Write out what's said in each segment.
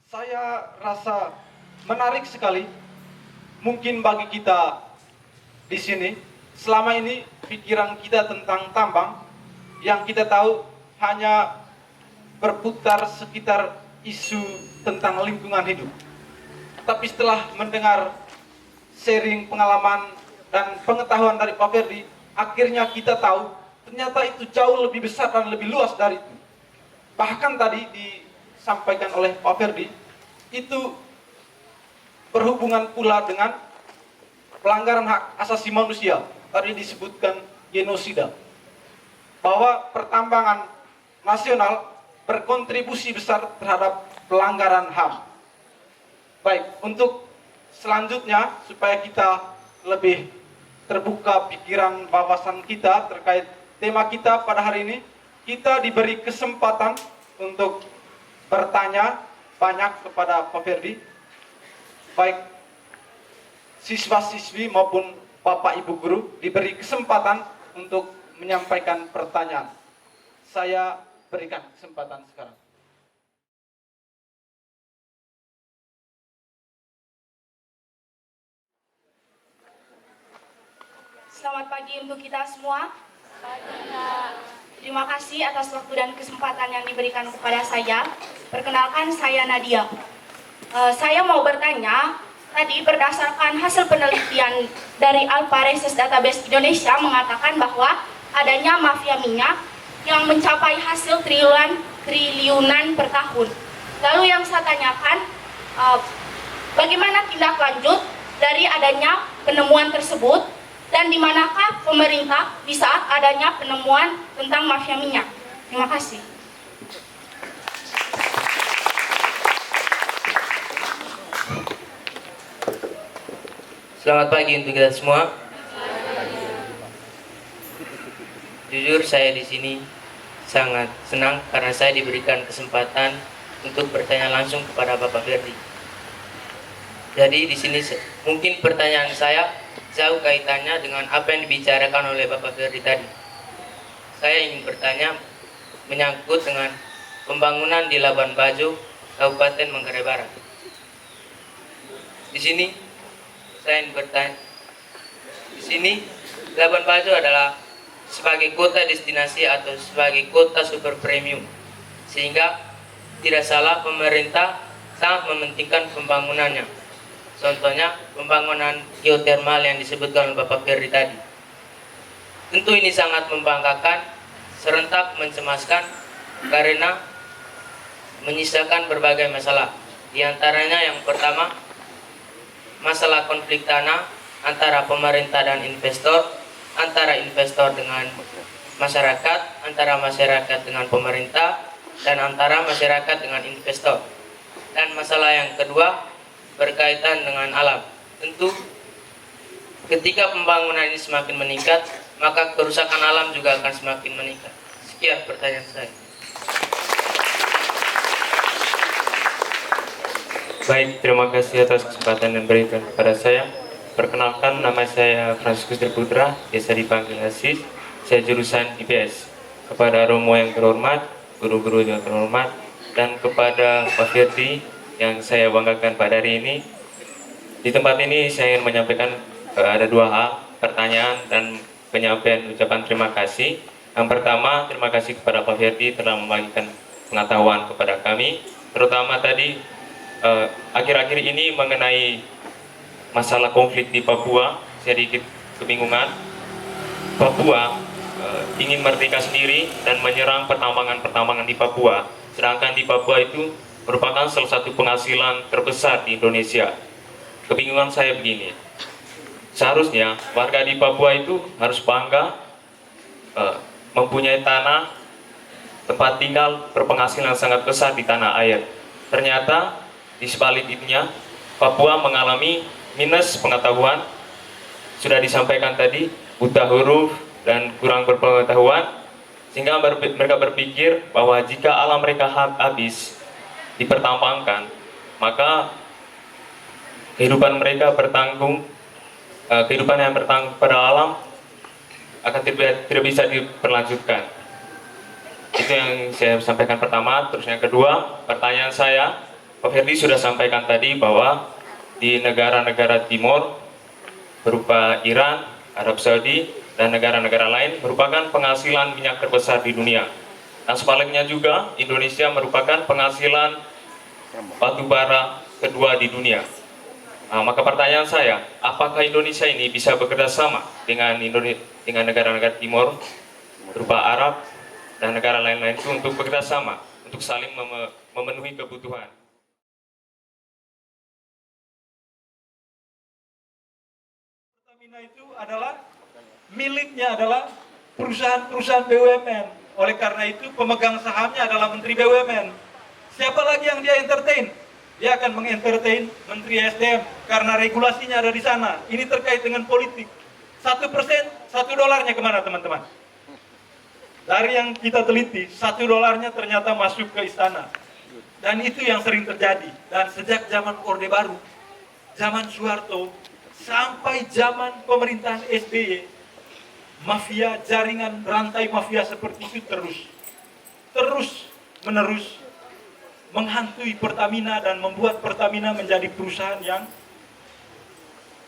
Saya rasa menarik sekali. Mungkin bagi kita di sini, selama ini pikiran kita tentang tambang yang kita tahu hanya berputar sekitar isu tentang lingkungan hidup. Tapi setelah mendengar sharing pengalaman dan pengetahuan dari Pak Ferdi, akhirnya kita tahu ternyata itu jauh lebih besar dan lebih luas dari itu. Bahkan tadi disampaikan oleh Pak Ferdi, itu berhubungan pula dengan pelanggaran hak asasi manusia. Tadi disebutkan genosida. Bahwa pertambangan nasional berkontribusi besar terhadap pelanggaran HAM. Baik, untuk selanjutnya supaya kita lebih terbuka pikiran wawasan kita terkait tema kita pada hari ini, kita diberi kesempatan untuk bertanya banyak kepada Pak Ferdi, baik siswa-siswi maupun Bapak Ibu guru diberi kesempatan untuk menyampaikan pertanyaan. Saya berikan kesempatan sekarang. Selamat pagi untuk kita semua. Terima kasih atas waktu dan kesempatan yang diberikan kepada saya. Perkenalkan, saya Nadia. Saya mau bertanya, tadi berdasarkan hasil penelitian dari Alpha Research Database Indonesia mengatakan bahwa adanya mafia minyak yang mencapai hasil triliunan per tahun. Lalu yang saya tanyakan, bagaimana tindak lanjut dari adanya penemuan tersebut? Dan di manakah pemerintah di saat adanya penemuan tentang mafia minyak? Terima kasih. Selamat pagi untuk kita semua. Jujur saya di sini sangat senang karena saya diberikan kesempatan untuk bertanya langsung kepada Bapak Ferdi. Jadi di sini mungkin pertanyaan saya jauh kaitannya dengan apa yang dibicarakan oleh Bapak Ferdi tadi. Saya ingin bertanya menyangkut dengan pembangunan di Labuan Bajo, Kabupaten Manggarai Barat. Di sini saya ingin bertanya, di sini Labuan Bajo adalah sebagai kota destinasi atau sebagai kota super premium, sehingga tidak salah pemerintah sangat mementingkan pembangunannya. Contohnya pembangunan geotermal yang disebutkan oleh Bapak Ferdi tadi. Tentu ini sangat membanggakan, serentak mencemaskan karena menyisakan berbagai masalah. Di antaranya yang pertama, masalah konflik tanah antara pemerintah dan investor, antara investor dengan masyarakat, antara masyarakat dengan pemerintah, dan antara masyarakat dengan investor. Dan masalah yang kedua berkaitan dengan alam. Tentu ketika pembangunan ini semakin meningkat, maka kerusakan alam juga akan semakin meningkat. Sekian pertanyaan saya. Baik, terima kasih atas kesempatan yang diberikan kepada saya. Perkenalkan, nama saya Franciscus Putra, biasa dipanggil Asis. Saya jurusan IPS. Kepada Romo yang terhormat, guru-guru yang terhormat, dan kepada Pak Ferdi yang saya banggakan pada hari ini. Di tempat ini saya ingin menyampaikan ada dua hal, pertanyaan dan penyampaian ucapan terima kasih. Yang pertama, terima kasih kepada Pak Ferdi telah membagikan pengetahuan kepada kami, terutama tadi akhir-akhir ini mengenai masalah konflik di Papua. Sedikit kebingungan, Papua ingin merdeka sendiri dan menyerang pertambangan di Papua, sedangkan di Papua itu merupakan salah satu penghasilan terbesar di Indonesia. Kebingungan saya begini, seharusnya warga di Papua itu harus bangga mempunyai tanah, tempat tinggal, berpenghasilan sangat besar di tanah air. Ternyata di sebaliknya Papua mengalami minus pengetahuan, sudah disampaikan tadi, buta huruf dan kurang berpengetahuan, sehingga mereka berpikir bahwa jika alam mereka habis dipertampangkan, maka kehidupan mereka bertanggung, kehidupan yang bertanggung pada alam akan tidak bisa diperlanjutkan. Itu yang saya sampaikan pertama. Terus yang kedua, pertanyaan saya, Pak Ferdi sudah sampaikan tadi bahwa di negara-negara timur berupa Iran, Arab Saudi, dan negara-negara lain merupakan penghasilan minyak terbesar di dunia. Dan sebaliknya juga Indonesia merupakan penghasilan batu bara kedua di dunia. Nah, maka pertanyaan saya, apakah Indonesia ini bisa bekerja sama dengan negara-negara timur berupa Arab dan negara lain-lain itu untuk bekerja sama, untuk saling memenuhi kebutuhan? Pertamina itu adalah miliknya adalah perusahaan-perusahaan BUMN. Oleh karena itu pemegang sahamnya adalah Menteri BUMN. Siapa lagi yang dia entertain? Dia akan mengentertain Menteri SDM karena regulasinya ada di sana. Ini terkait dengan politik. 1%, $1 kemana teman-teman? Dari yang kita teliti, $1 ternyata masuk ke istana. Dan itu yang sering terjadi. Dan sejak zaman Orde Baru, zaman Soeharto, sampai zaman pemerintahan SBY, mafia, jaringan, rantai mafia seperti itu terus menerus menghantui Pertamina dan membuat Pertamina menjadi perusahaan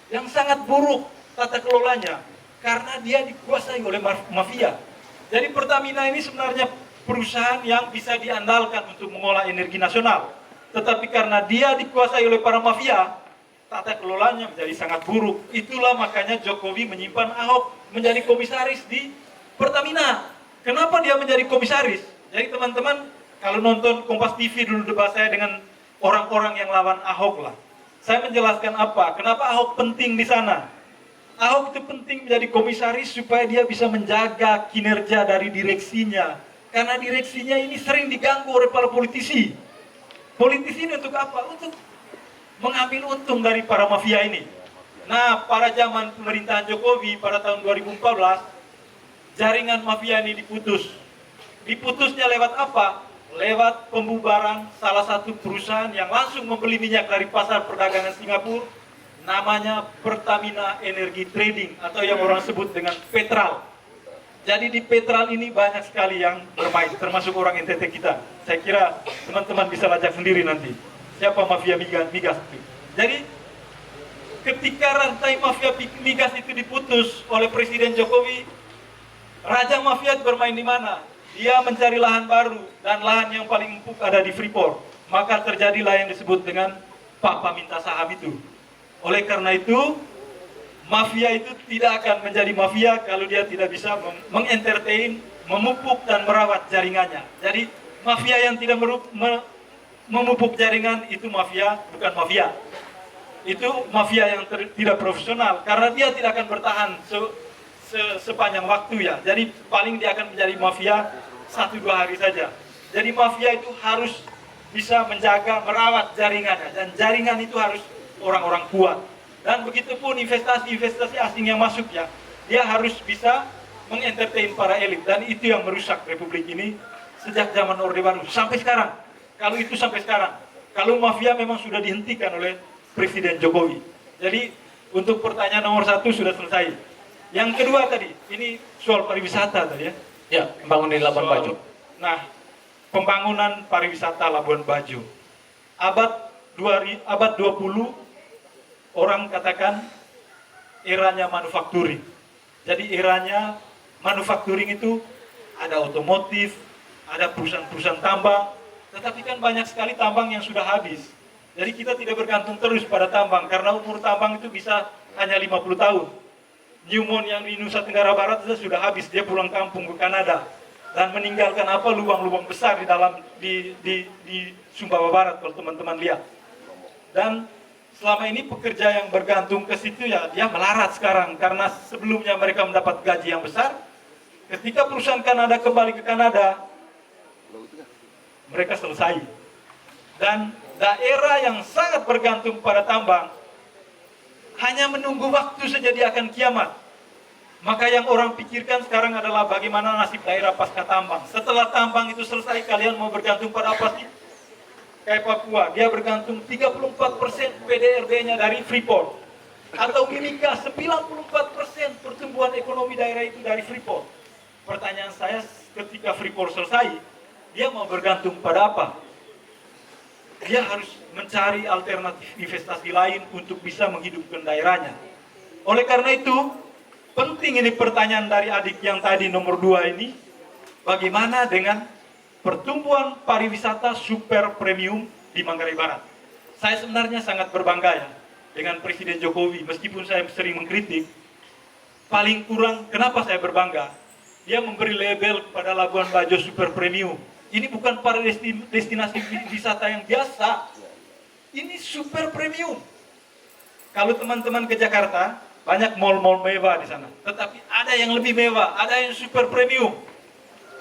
yang sangat buruk tata kelolanya karena dia dikuasai oleh mafia. Jadi Pertamina ini sebenarnya perusahaan yang bisa diandalkan untuk mengolah energi nasional, tetapi karena dia dikuasai oleh para mafia, tata kelolanya menjadi sangat buruk. Itulah makanya Jokowi menyimpan Ahok menjadi komisaris di Pertamina. Kenapa dia menjadi komisaris? Jadi teman-teman, kalau nonton Kompas TV dulu debat saya dengan orang-orang yang lawan Ahok lah. Saya menjelaskan apa? Kenapa Ahok penting di sana? Ahok itu penting menjadi komisaris supaya dia bisa menjaga kinerja dari direksinya. Karena direksinya ini sering diganggu oleh para politisi. Politisi ini untuk apa? Untuk mengambil untung dari para mafia ini. Nah, pada zaman pemerintahan Jokowi pada tahun 2014, jaringan mafia ini diputus. Diputusnya lewat apa? Lewat pembubaran salah satu perusahaan yang langsung membeli minyak dari pasar perdagangan Singapura, namanya Pertamina Energy Trading atau yang orang sebut dengan Petral. Jadi di Petral ini banyak sekali yang bermain, termasuk orang NTT kita. Saya kira teman-teman bisa lacak sendiri nanti siapa mafia migas itu. Jadi ketika rantai mafia migas itu diputus oleh Presiden Jokowi, Raja Mafia bermain di mana? Dia mencari lahan baru, dan lahan yang paling empuk ada di Freeport. Maka terjadilah yang disebut dengan Papa minta saham itu. Oleh karena itu, mafia itu tidak akan menjadi mafia kalau dia tidak bisa mengentertain, memupuk dan merawat jaringannya. Jadi mafia yang tidak memupuk jaringan itu mafia, bukan mafia. Itu mafia yang tidak profesional, karena dia tidak akan bertahan sepanjang waktu ya. Jadi paling dia akan menjadi mafia 1-2 hari saja. Jadi mafia itu harus bisa menjaga, merawat jaringannya, dan jaringan itu harus orang-orang kuat. Dan begitu pun investasi asing yang masuk ya, dia harus bisa mengentertain para elit, dan itu yang merusak Republik ini sejak zaman Orde Baru sampai sekarang. Kalau itu sampai sekarang, kalau mafia memang sudah dihentikan oleh Presiden Jokowi. Jadi untuk pertanyaan nomor 1 sudah selesai. Yang kedua tadi, ini soal pariwisata tadi ya. Ya, pembangunan Labuan Bajo. Nah, pembangunan pariwisata Labuan Bajo. Abad 20 orang katakan eranya manufakturing. Jadi eranya manufakturing itu ada otomotif, ada perusahaan-perusahaan tambang, tetapi kan banyak sekali tambang yang sudah habis. Jadi kita tidak bergantung terus pada tambang, karena umur tambang itu bisa hanya 50 tahun. Newmont yang di Nusa Tenggara Barat sudah habis, dia pulang kampung ke Kanada dan meninggalkan apa lubang-lubang besar di Sumbawa Barat kalau teman-teman lihat. Dan selama ini pekerja yang bergantung ke situ ya dia melarat sekarang, karena sebelumnya mereka mendapat gaji yang besar. Ketika perusahaan Kanada kembali ke Kanada, mereka selesai. Dan daerah yang sangat bergantung pada tambang hanya menunggu waktu saja dia akan kiamat. Maka yang orang pikirkan sekarang adalah bagaimana nasib daerah pasca tambang. Setelah tambang itu selesai, kalian mau bergantung pada apa sih? Kayak Papua, dia bergantung 34% PDRB-nya dari Freeport. Atau Mimika, 94% pertumbuhan ekonomi daerah itu dari Freeport. Pertanyaan saya, ketika Freeport selesai, dia mau bergantung pada apa? dia harus mencari alternatif investasi lain untuk bisa menghidupkan daerahnya. Oleh karena itu, penting ini pertanyaan dari adik yang tadi nomor 2 ini, bagaimana dengan pertumbuhan pariwisata super premium di Manggarai Barat? Saya sebenarnya sangat berbangga ya dengan Presiden Jokowi, meskipun saya sering mengkritik. Paling kurang, kenapa saya berbangga? Dia memberi label kepada Labuan Bajo super premium. Ini bukan para destinasi wisata yang biasa. Ini super premium. Kalau teman-teman ke Jakarta, banyak mall-mall mewah di sana. Tetapi ada yang lebih mewah, ada yang super premium.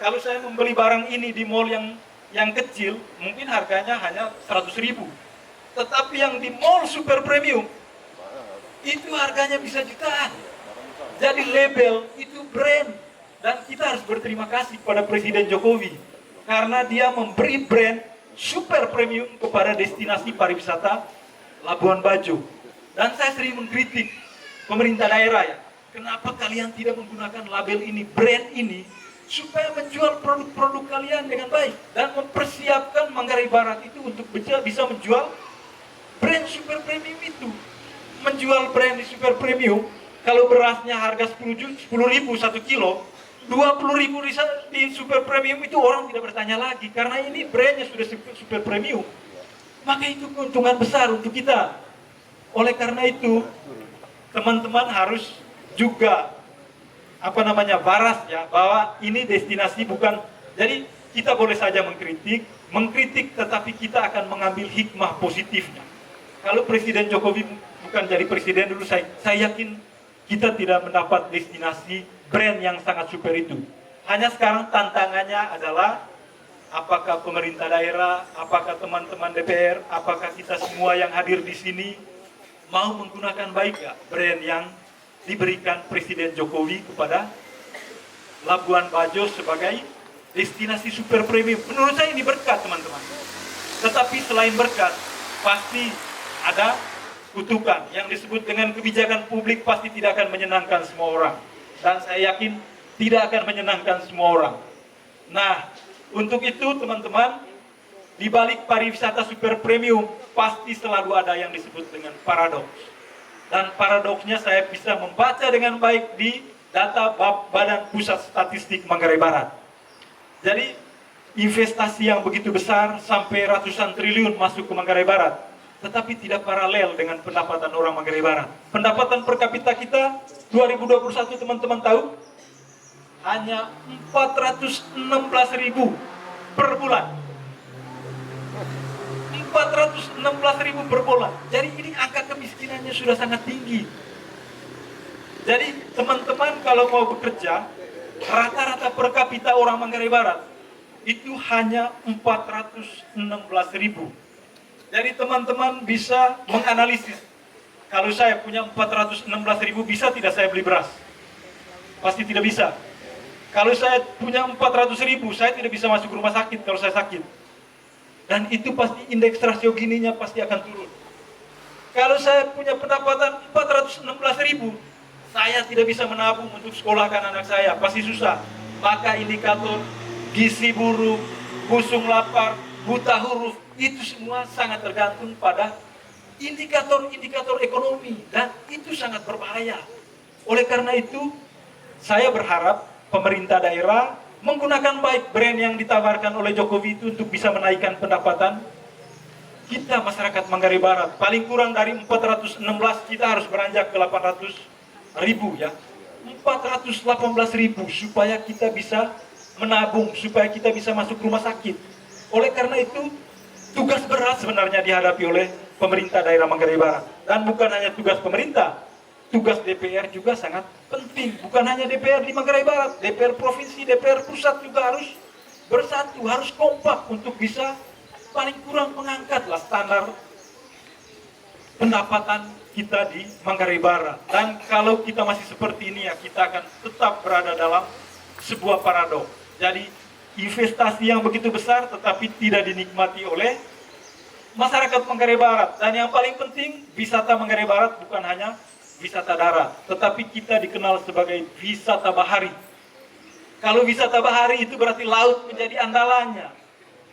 Kalau saya membeli barang ini di mall yang kecil, mungkin harganya hanya 100.000. Tetapi yang di mall super premium, itu harganya bisa jutaan. Jadi label itu brand. Dan kita harus berterima kasih kepada Presiden Jokowi. Karena dia memberi brand super premium kepada destinasi pariwisata Labuan Bajo. Dan saya sering mengkritik pemerintah daerah ya. Kenapa kalian tidak menggunakan label ini, brand ini, supaya menjual produk-produk kalian dengan baik. Dan mempersiapkan Manggarai Barat itu untuk bisa menjual brand super premium itu. Menjual brand di super premium, kalau berasnya harga 10.000 1 kilo, 20.000 di super premium itu orang tidak bertanya lagi. Karena ini brandnya sudah super premium. Maka itu keuntungan besar untuk kita. Oleh karena itu, teman-teman harus juga waras ya, bahwa ini destinasi bukan. Jadi kita boleh saja mengkritik tetapi kita akan mengambil hikmah positifnya. Kalau Presiden Jokowi bukan jadi presiden dulu, saya yakin kita tidak mendapat destinasi brand yang sangat super itu. Hanya sekarang tantangannya adalah apakah pemerintah daerah, apakah teman-teman DPR, apakah kita semua yang hadir di sini mau menggunakan baik ya brand yang diberikan Presiden Jokowi kepada Labuan Bajo sebagai destinasi super premium. Menurut saya ini berkat, teman-teman. Tetapi selain berkat, pasti ada kutukan yang disebut dengan kebijakan publik pasti tidak akan menyenangkan semua orang. Dan saya yakin tidak akan menyenangkan semua orang. Nah, untuk itu teman-teman, di balik pariwisata super premium pasti selalu ada yang disebut dengan paradoks. Dan paradoksnya saya bisa membaca dengan baik di data Badan Pusat Statistik Manggarai Barat. Jadi investasi yang begitu besar sampai ratusan triliun masuk ke Manggarai Barat, tetapi tidak paralel dengan pendapatan orang Manggarai Barat. Pendapatan per kapita kita 2021 teman-teman tahu hanya 416.000 per bulan. 416.000 per bulan. Jadi ini angka kemiskinannya sudah sangat tinggi. Jadi teman-teman kalau mau bekerja, rata-rata per kapita orang Manggarai Barat itu hanya 416.000. Jadi teman-teman bisa menganalisis. Kalau saya punya 416.000, bisa tidak saya beli beras? Pasti tidak bisa. Kalau saya punya 400.000, saya tidak bisa masuk rumah sakit kalau saya sakit. Dan itu pasti indeks rasio Gininya pasti akan turun. Kalau saya punya pendapatan 416.000, saya tidak bisa menabung untuk sekolahkan anak saya, pasti susah. Maka indikator gizi buruk, busung lapar, buta huruf, itu semua sangat tergantung pada indikator-indikator ekonomi. Dan itu sangat berbahaya. Oleh karena itu, saya berharap pemerintah daerah menggunakan baik brand yang ditawarkan oleh Jokowi itu untuk bisa menaikkan pendapatan kita masyarakat Manggarai Barat. Paling kurang dari 416 kita harus beranjak ke 800.000 ya. 418.000 supaya kita bisa menabung, supaya kita bisa masuk rumah sakit. Oleh karena itu, tugas berat sebenarnya dihadapi oleh pemerintah daerah Manggarai Barat. Dan bukan hanya tugas pemerintah, tugas DPR juga sangat penting. Bukan hanya DPR di Manggarai Barat, DPR provinsi, DPR pusat juga harus bersatu, harus kompak untuk bisa paling kurang mengangkatlah standar pendapatan kita di Manggarai Barat. Dan kalau kita masih seperti ini ya, kita akan tetap berada dalam sebuah paradoks. Jadi investasi yang begitu besar tetapi tidak dinikmati oleh masyarakat Manggarai Barat. Dan yang paling penting, wisata Manggarai Barat bukan hanya wisata darat, tetapi kita dikenal sebagai wisata bahari. Kalau wisata bahari itu berarti laut menjadi andalannya.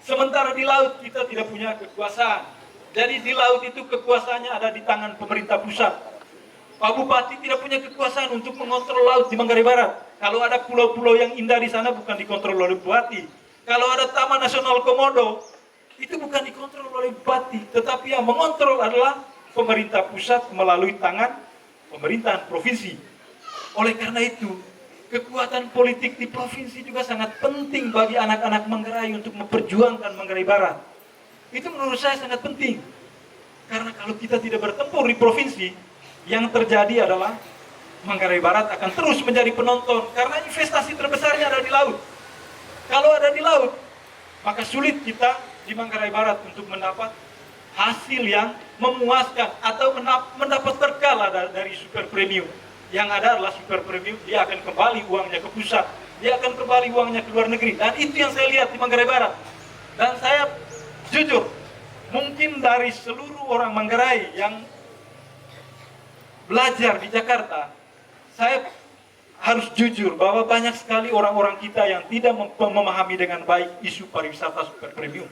Sementara di laut kita tidak punya kekuasaan. Jadi di laut itu kekuasaannya ada di tangan pemerintah pusat. Pak Bupati tidak punya kekuasaan untuk mengontrol laut di Manggarai Barat. Kalau ada pulau-pulau yang indah di sana bukan dikontrol oleh Bupati. Kalau ada Taman Nasional Komodo, itu bukan dikontrol oleh Bupati. Tetapi yang mengontrol adalah pemerintah pusat melalui tangan pemerintahan provinsi. Oleh karena itu, kekuatan politik di provinsi juga sangat penting bagi anak-anak Manggarai untuk memperjuangkan Manggarai Barat. Itu menurut saya sangat penting. Karena kalau kita tidak bertempur di provinsi, yang terjadi adalah Manggarai Barat akan terus menjadi penonton karena investasi terbesarnya ada di laut. Kalau ada di laut, maka sulit kita di Manggarai Barat untuk mendapat hasil yang memuaskan atau mendapat berkah dari super premium. Yang ada adalah super premium, dia akan kembali uangnya ke pusat, dia akan kembali uangnya ke luar negeri. Dan itu yang saya lihat di Manggarai Barat. Dan saya jujur, mungkin dari seluruh orang Manggarai yang belajar di Jakarta, saya harus jujur bahwa banyak sekali orang-orang kita yang tidak memahami dengan baik isu pariwisata super premium.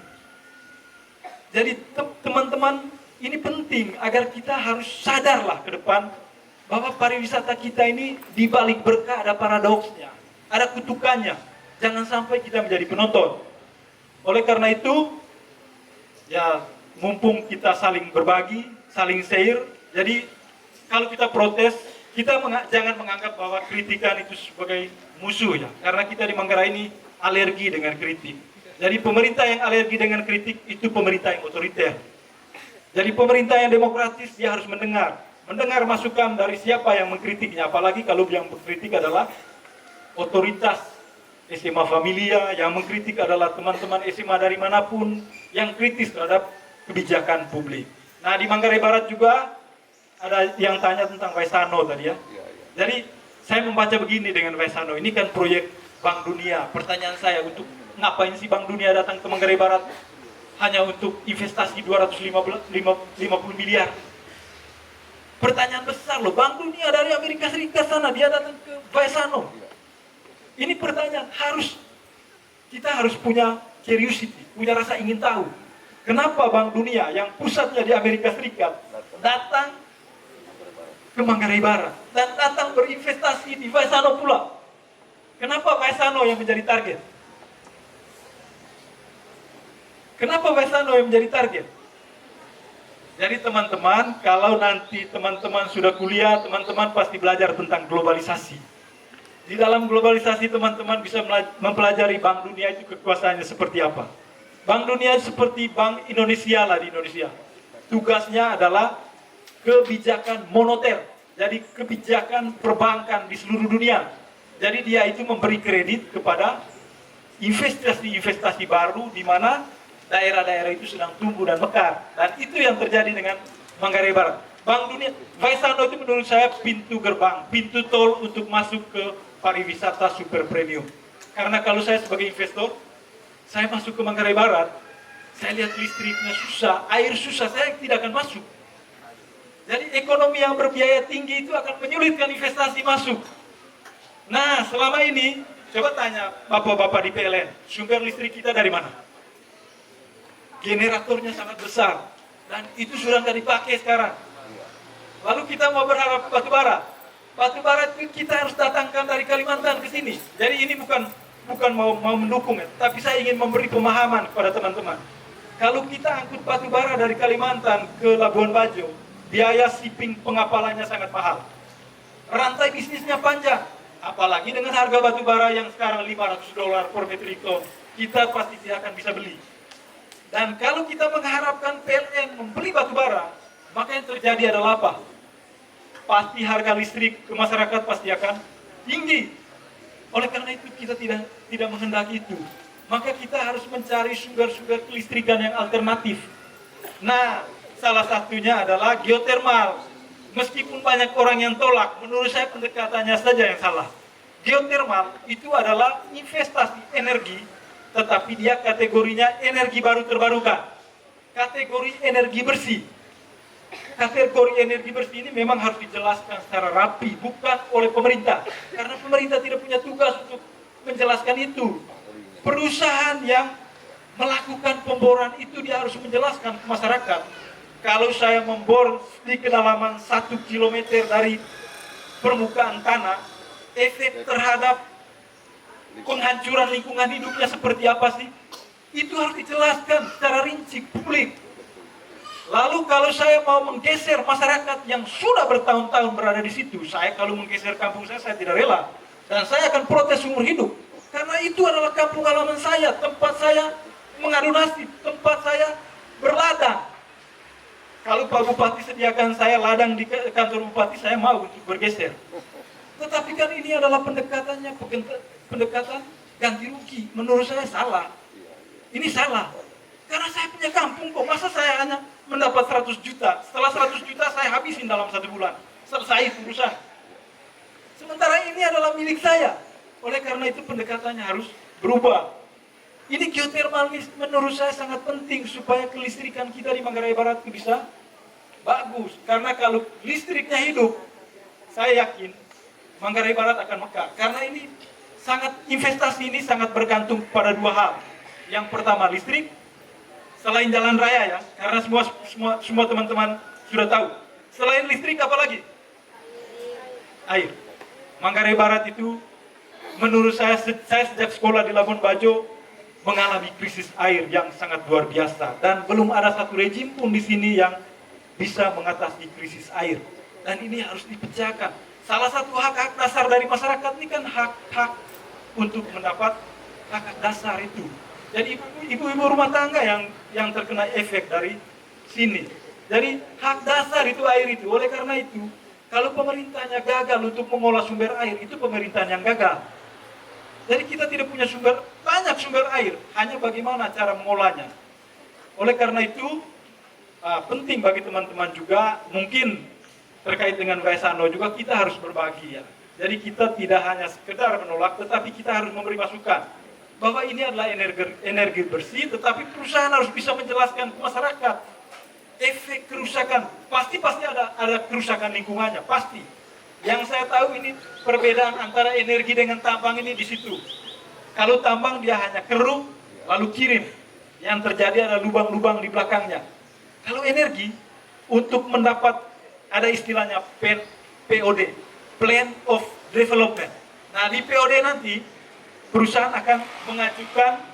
Jadi teman-teman, ini penting agar kita harus sadarlah ke depan bahwa pariwisata kita ini di balik berkah ada paradoksnya, ada kutukannya. Jangan sampai kita menjadi penonton. Oleh karena itu, ya mumpung kita saling berbagi, saling share, jadi kalau kita protes, kita jangan menganggap bahwa kritikan itu sebagai musuh ya. Karena kita di Manggarai ini alergi dengan kritik. Jadi pemerintah yang alergi dengan kritik itu pemerintah yang otoriter. Jadi pemerintah yang demokratis dia harus mendengar masukan dari siapa yang mengkritiknya. Apalagi kalau yang mengkritik adalah otoritas SMA Familia, yang mengkritik adalah teman-teman SMA dari manapun yang kritis terhadap kebijakan publik. Nah di Manggarai Barat juga ada yang tanya tentang Waisano tadi ya. Jadi saya membaca begini dengan Waisano, ini kan proyek Bank Dunia. Pertanyaan saya, untuk ngapain sih Bank Dunia datang ke Manggarai Barat? Hanya untuk investasi 250 miliar. Pertanyaan besar loh, Bank Dunia dari Amerika Serikat sana, dia datang ke Waisano. Ini pertanyaan, kita harus punya curiosity, punya rasa ingin tahu. Kenapa Bank Dunia yang pusatnya di Amerika Serikat datang ke Manggarai Barat dan datang berinvestasi di Waisano pula? Kenapa Waisano yang menjadi target? Kenapa Waisano yang menjadi target? Jadi teman-teman, kalau nanti teman-teman sudah kuliah, teman-teman pasti belajar tentang globalisasi. Di dalam globalisasi teman-teman bisa mempelajari Bank Dunia itu kekuasaannya seperti apa. Bank Dunia seperti Bank Indonesia lah di Indonesia. Tugasnya adalah kebijakan moneter, jadi kebijakan perbankan di seluruh dunia. Jadi dia itu memberi kredit kepada investasi-investasi baru di mana daerah-daerah itu sedang tumbuh dan mekar. Dan itu yang terjadi dengan Manggarai Barat. Bank Dunia, Waisano itu menurut saya pintu gerbang, pintu tol untuk masuk ke pariwisata super premium. Karena kalau saya sebagai investor, saya masuk ke Manggarai Barat, saya lihat listriknya susah, air susah, saya tidak akan masuk. Jadi ekonomi yang berbiaya tinggi itu akan menyulitkan investasi masuk. Nah, selama ini, coba tanya bapak-bapak di PLN, sumber listrik kita dari mana? Generatornya sangat besar, dan itu sudah nggak dipakai sekarang. Lalu kita mau berharap batu bara. Batu bara itu kita harus datangkan dari Kalimantan ke sini. Jadi ini bukan mau mendukung ya, tapi saya ingin memberi pemahaman kepada teman-teman. Kalau kita angkut batu bara dari Kalimantan ke Labuan Bajo, biaya shipping pengapalannya sangat mahal. Rantai bisnisnya panjang. Apalagi dengan harga batu bara yang sekarang $500 per metrik ton, kita pasti tidak akan bisa beli. Dan kalau kita mengharapkan PLN membeli batu bara, maka yang terjadi adalah apa? Pasti harga listrik ke masyarakat pasti akan tinggi. Oleh karena itu kita tidak menghendaki itu. Maka kita harus mencari sumber-sumber kelistrikan yang alternatif. Nah, salah satunya adalah geotermal. Meskipun banyak orang yang tolak, menurut saya pendekatannya saja yang salah. Geotermal itu adalah investasi energi, tetapi dia kategorinya energi baru terbarukan. Kategori energi bersih. Kategori energi bersih ini memang harus dijelaskan secara rapi, bukan oleh pemerintah. Karena pemerintah tidak punya tugas untuk menjelaskan itu. Perusahaan yang melakukan pemboran itu dia harus menjelaskan ke masyarakat. Kalau saya membor di kedalaman 1 kilometer dari permukaan tanah, efek terhadap penghancuran lingkungan hidupnya seperti apa sih? Itu harus dijelaskan secara rinci publik. Lalu kalau saya mau menggeser masyarakat yang sudah bertahun-tahun berada di situ, saya kalau menggeser kampung saya tidak rela. Dan saya akan protes seumur hidup. Karena itu adalah kampung halaman saya, tempat saya mengadu nasib, tempat saya berladang. Kalau Pak Bupati sediakan saya ladang di kantor Bupati, saya mau untuk bergeser. Tetapi kan ini adalah pendekatannya, pendekatan ganti rugi. Menurut saya salah. Ini salah. Karena saya punya kampung kok, masa saya hanya mendapat 100 juta. Setelah 100 juta saya habisin dalam 1 bulan. Selesai urusan. Sementara ini adalah milik saya. Oleh karena itu pendekatannya harus berubah. Ini geothermal menurut saya sangat penting supaya kelistrikan kita di Manggarai Barat itu bisa bagus. Karena kalau listriknya hidup, saya yakin Manggarai Barat akan mekar. Karena ini investasi ini sangat bergantung pada 2 hal. Yang pertama listrik, selain jalan raya ya, karena semua teman-teman sudah tahu. Selain listrik apa lagi? Air. Manggarai Barat itu menurut saya sejak sekolah di Labuan Bajo mengalami krisis air yang sangat luar biasa dan belum ada satu rejim pun di sini yang bisa mengatasi krisis air. Dan ini harus dipecahkan. Salah satu hak-hak dasar dari masyarakat ini kan hak-hak untuk mendapat hak dasar itu. Jadi ibu-ibu rumah tangga yang terkena efek dari sini. Jadi hak dasar itu air itu. Oleh karena itu, kalau pemerintahnya gagal untuk mengolah sumber air, itu pemerintahan yang gagal. Jadi kita tidak punya banyak sumber air, hanya bagaimana cara mengolahnya. Oleh karena itu, penting bagi teman-teman juga, mungkin terkait dengan Vaisano juga kita harus berbagi ya. Jadi kita tidak hanya sekedar menolak, tetapi kita harus memberi masukan. Bahwa ini adalah energi bersih, tetapi perusahaan harus bisa menjelaskan ke masyarakat. Efek kerusakan, pasti ada kerusakan lingkungannya, pasti. Yang saya tahu ini perbedaan antara energi dengan tambang ini di situ. Kalau tambang dia hanya keruk, lalu kirim. Yang terjadi ada lubang-lubang di belakangnya. Kalau energi, untuk mendapat, ada istilahnya POD, Plan of Development. Nah di POD nanti, perusahaan akan mengajukan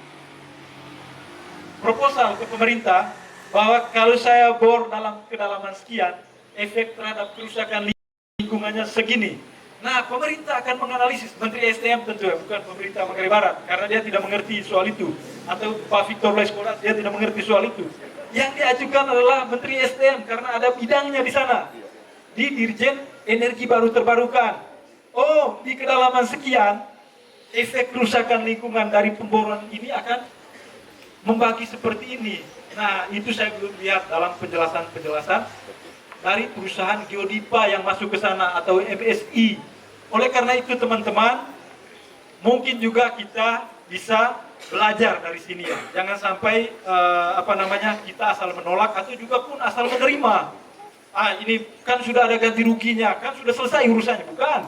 proposal ke pemerintah, bahwa kalau saya bor dalam kedalaman sekian, efek terhadap kerusakan lingkungannya segini. Nah, pemerintah akan menganalisis, Menteri SDM tentu ya, bukan pemerintah Manggarai Barat, karena dia tidak mengerti soal itu. Atau Pak Victor Leskolat, dia tidak mengerti soal itu. Yang diajukan adalah Menteri SDM, karena ada bidangnya di sana. Di Dirjen Energi Baru Terbarukan. Oh, di kedalaman sekian, efek kerusakan lingkungan dari pemboran ini akan membagi seperti ini. Nah, itu saya belum lihat dalam penjelasan-penjelasan dari perusahaan Geodipa yang masuk ke sana atau MSI. Oleh karena itu teman-teman, mungkin juga kita bisa belajar dari sini ya. Jangan sampai kita asal menolak atau juga pun asal menerima. Ini kan sudah ada ganti ruginya, kan sudah selesai urusannya, bukan?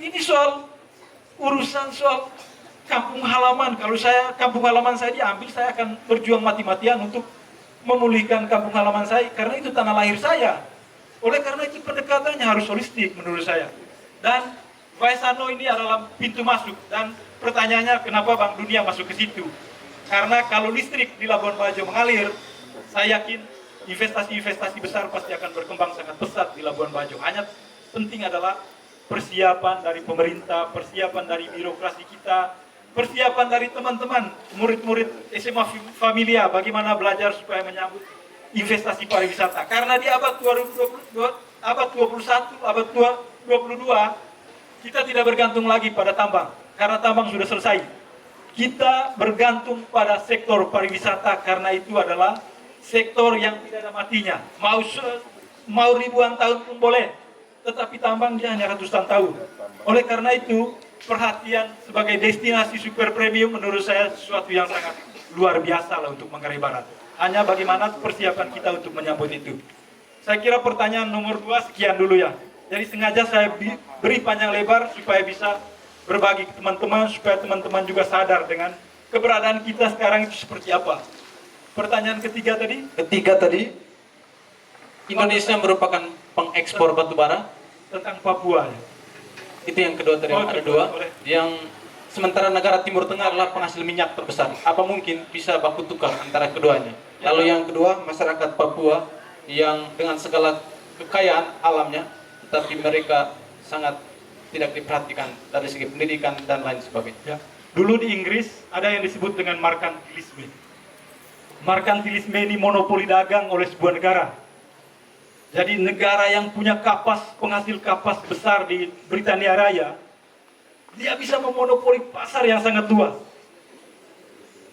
Ini urusan soal kampung halaman. Kalau kampung halaman saya diambil, saya akan berjuang mati-matian untuk memulihkan kampung halaman saya, karena itu tanah lahir saya. Oleh karena itu pendekatannya harus holistik menurut saya. Dan Vaisano ini adalah pintu masuk. Dan pertanyaannya kenapa Bank Dunia masuk ke situ? Karena kalau listrik di Labuan Bajo mengalir, saya yakin investasi-investasi besar pasti akan berkembang sangat pesat di Labuan Bajo. Hanya penting adalah persiapan dari pemerintah, persiapan dari birokrasi kita, persiapan dari teman-teman, murid-murid SMA Familia, bagaimana belajar supaya menyambut investasi pariwisata. Karena di abad 2021, abad 22, kita tidak bergantung lagi pada tambang, karena tambang sudah selesai. Kita bergantung pada sektor pariwisata, karena itu adalah sektor yang tidak ada matinya. Mau ribuan tahun pun boleh, tetapi tambang dia hanya ratusan tahun. Oleh karena itu, perhatian sebagai destinasi super premium menurut saya sesuatu yang sangat luar biasa lah untuk Manggarai Barat. Hanya bagaimana persiapan kita untuk menyambut itu. Saya kira pertanyaan nomor 2 sekian dulu ya. Jadi sengaja saya beri panjang lebar supaya bisa berbagi ke teman-teman, supaya teman-teman juga sadar dengan keberadaan kita sekarang itu seperti apa? Pertanyaan ketiga tadi, Ketiga tadi, Indonesia merupakan pengekspor batu bara. tentang Papua. Ya. Itu yang kedua tadi, Oh, ada kedua, dua. boleh. Yang sementara negara Timur Tengah adalah penghasil minyak terbesar. Apa mungkin bisa baku tukar antara keduanya? Lalu yang kedua, masyarakat Papua yang dengan segala kekayaan alamnya, tetapi mereka sangat tidak diperhatikan dari segi pendidikan dan lain sebagainya. Ya. Dulu di Inggris ada yang disebut dengan merkantilisme. Merkantilisme ini monopoli dagang oleh sebuah negara. Jadi negara yang punya kapas, penghasil kapas besar di Britania Raya, dia bisa memonopoli pasar yang sangat luas.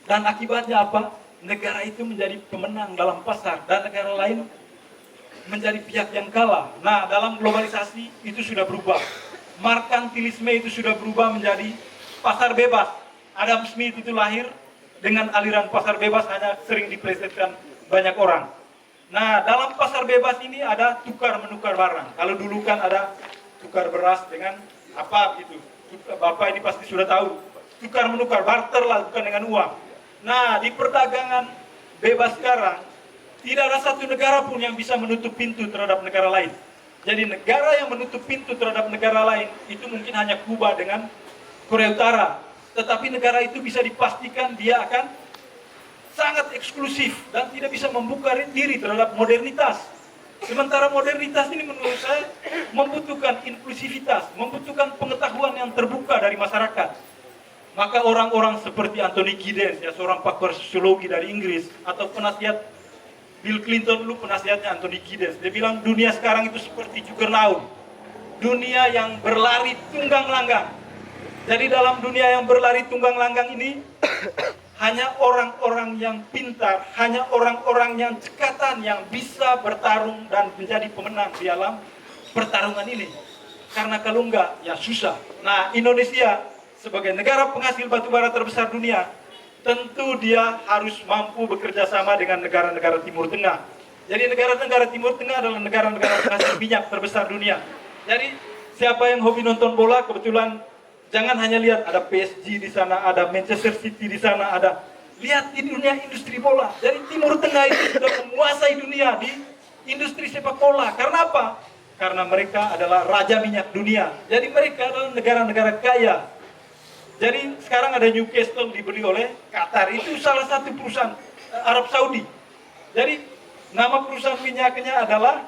Dan akibatnya apa? Negara itu menjadi pemenang dalam pasar dan negara lain menjadi pihak yang kalah. Nah, dalam globalisasi itu sudah berubah. Merkantilisme itu sudah berubah menjadi pasar bebas. Adam Smith itu lahir dengan aliran pasar bebas, hanya sering diplesetkan banyak orang. Nah, dalam pasar bebas ini ada tukar menukar barang. Kalau dulu kan ada tukar beras dengan apa gitu. Bapak ini pasti sudah tahu. Tukar menukar, barter lah, bukan dengan uang. Nah, di perdagangan bebas sekarang, tidak ada satu negara pun yang bisa menutup pintu terhadap negara lain. Jadi negara yang menutup pintu terhadap negara lain, itu mungkin hanya Kuba dengan Korea Utara. Tetapi negara itu bisa dipastikan dia akan sangat eksklusif dan tidak bisa membuka diri terhadap modernitas. Sementara modernitas ini menurut saya membutuhkan inklusivitas, membutuhkan pengetahuan yang terbuka dari masyarakat. Maka orang-orang seperti Anthony Giddens, ya, seorang pakar sosiologi dari Inggris, atau penasihat Bill Clinton, dulu penasihatnya Anthony Giddens, dia bilang dunia sekarang itu seperti Juggernaut, dunia yang berlari tunggang langgang. Jadi dalam dunia yang berlari tunggang langgang ini, hanya orang-orang yang pintar, hanya orang-orang yang cekatan yang bisa bertarung dan menjadi pemenang di dalam pertarungan ini. Karena kalau enggak, ya susah. Nah, Indonesia sebagai negara penghasil batu bara terbesar dunia, tentu dia harus mampu bekerja sama dengan negara-negara Timur Tengah. Jadi negara-negara Timur Tengah adalah negara-negara penghasil minyak terbesar dunia. Jadi siapa yang hobi nonton bola, kebetulan jangan hanya lihat ada PSG di sana, ada Manchester City di sana, ada. Lihat di dunia industri bola. Jadi Timur Tengah itu sudah menguasai dunia di industri sepak bola. Karena apa? Karena mereka adalah raja minyak dunia. Jadi mereka adalah negara-negara kaya. Jadi sekarang ada Newcastle dibeli oleh Qatar. Itu salah satu perusahaan Arab Saudi. Jadi nama perusahaan minyaknya adalah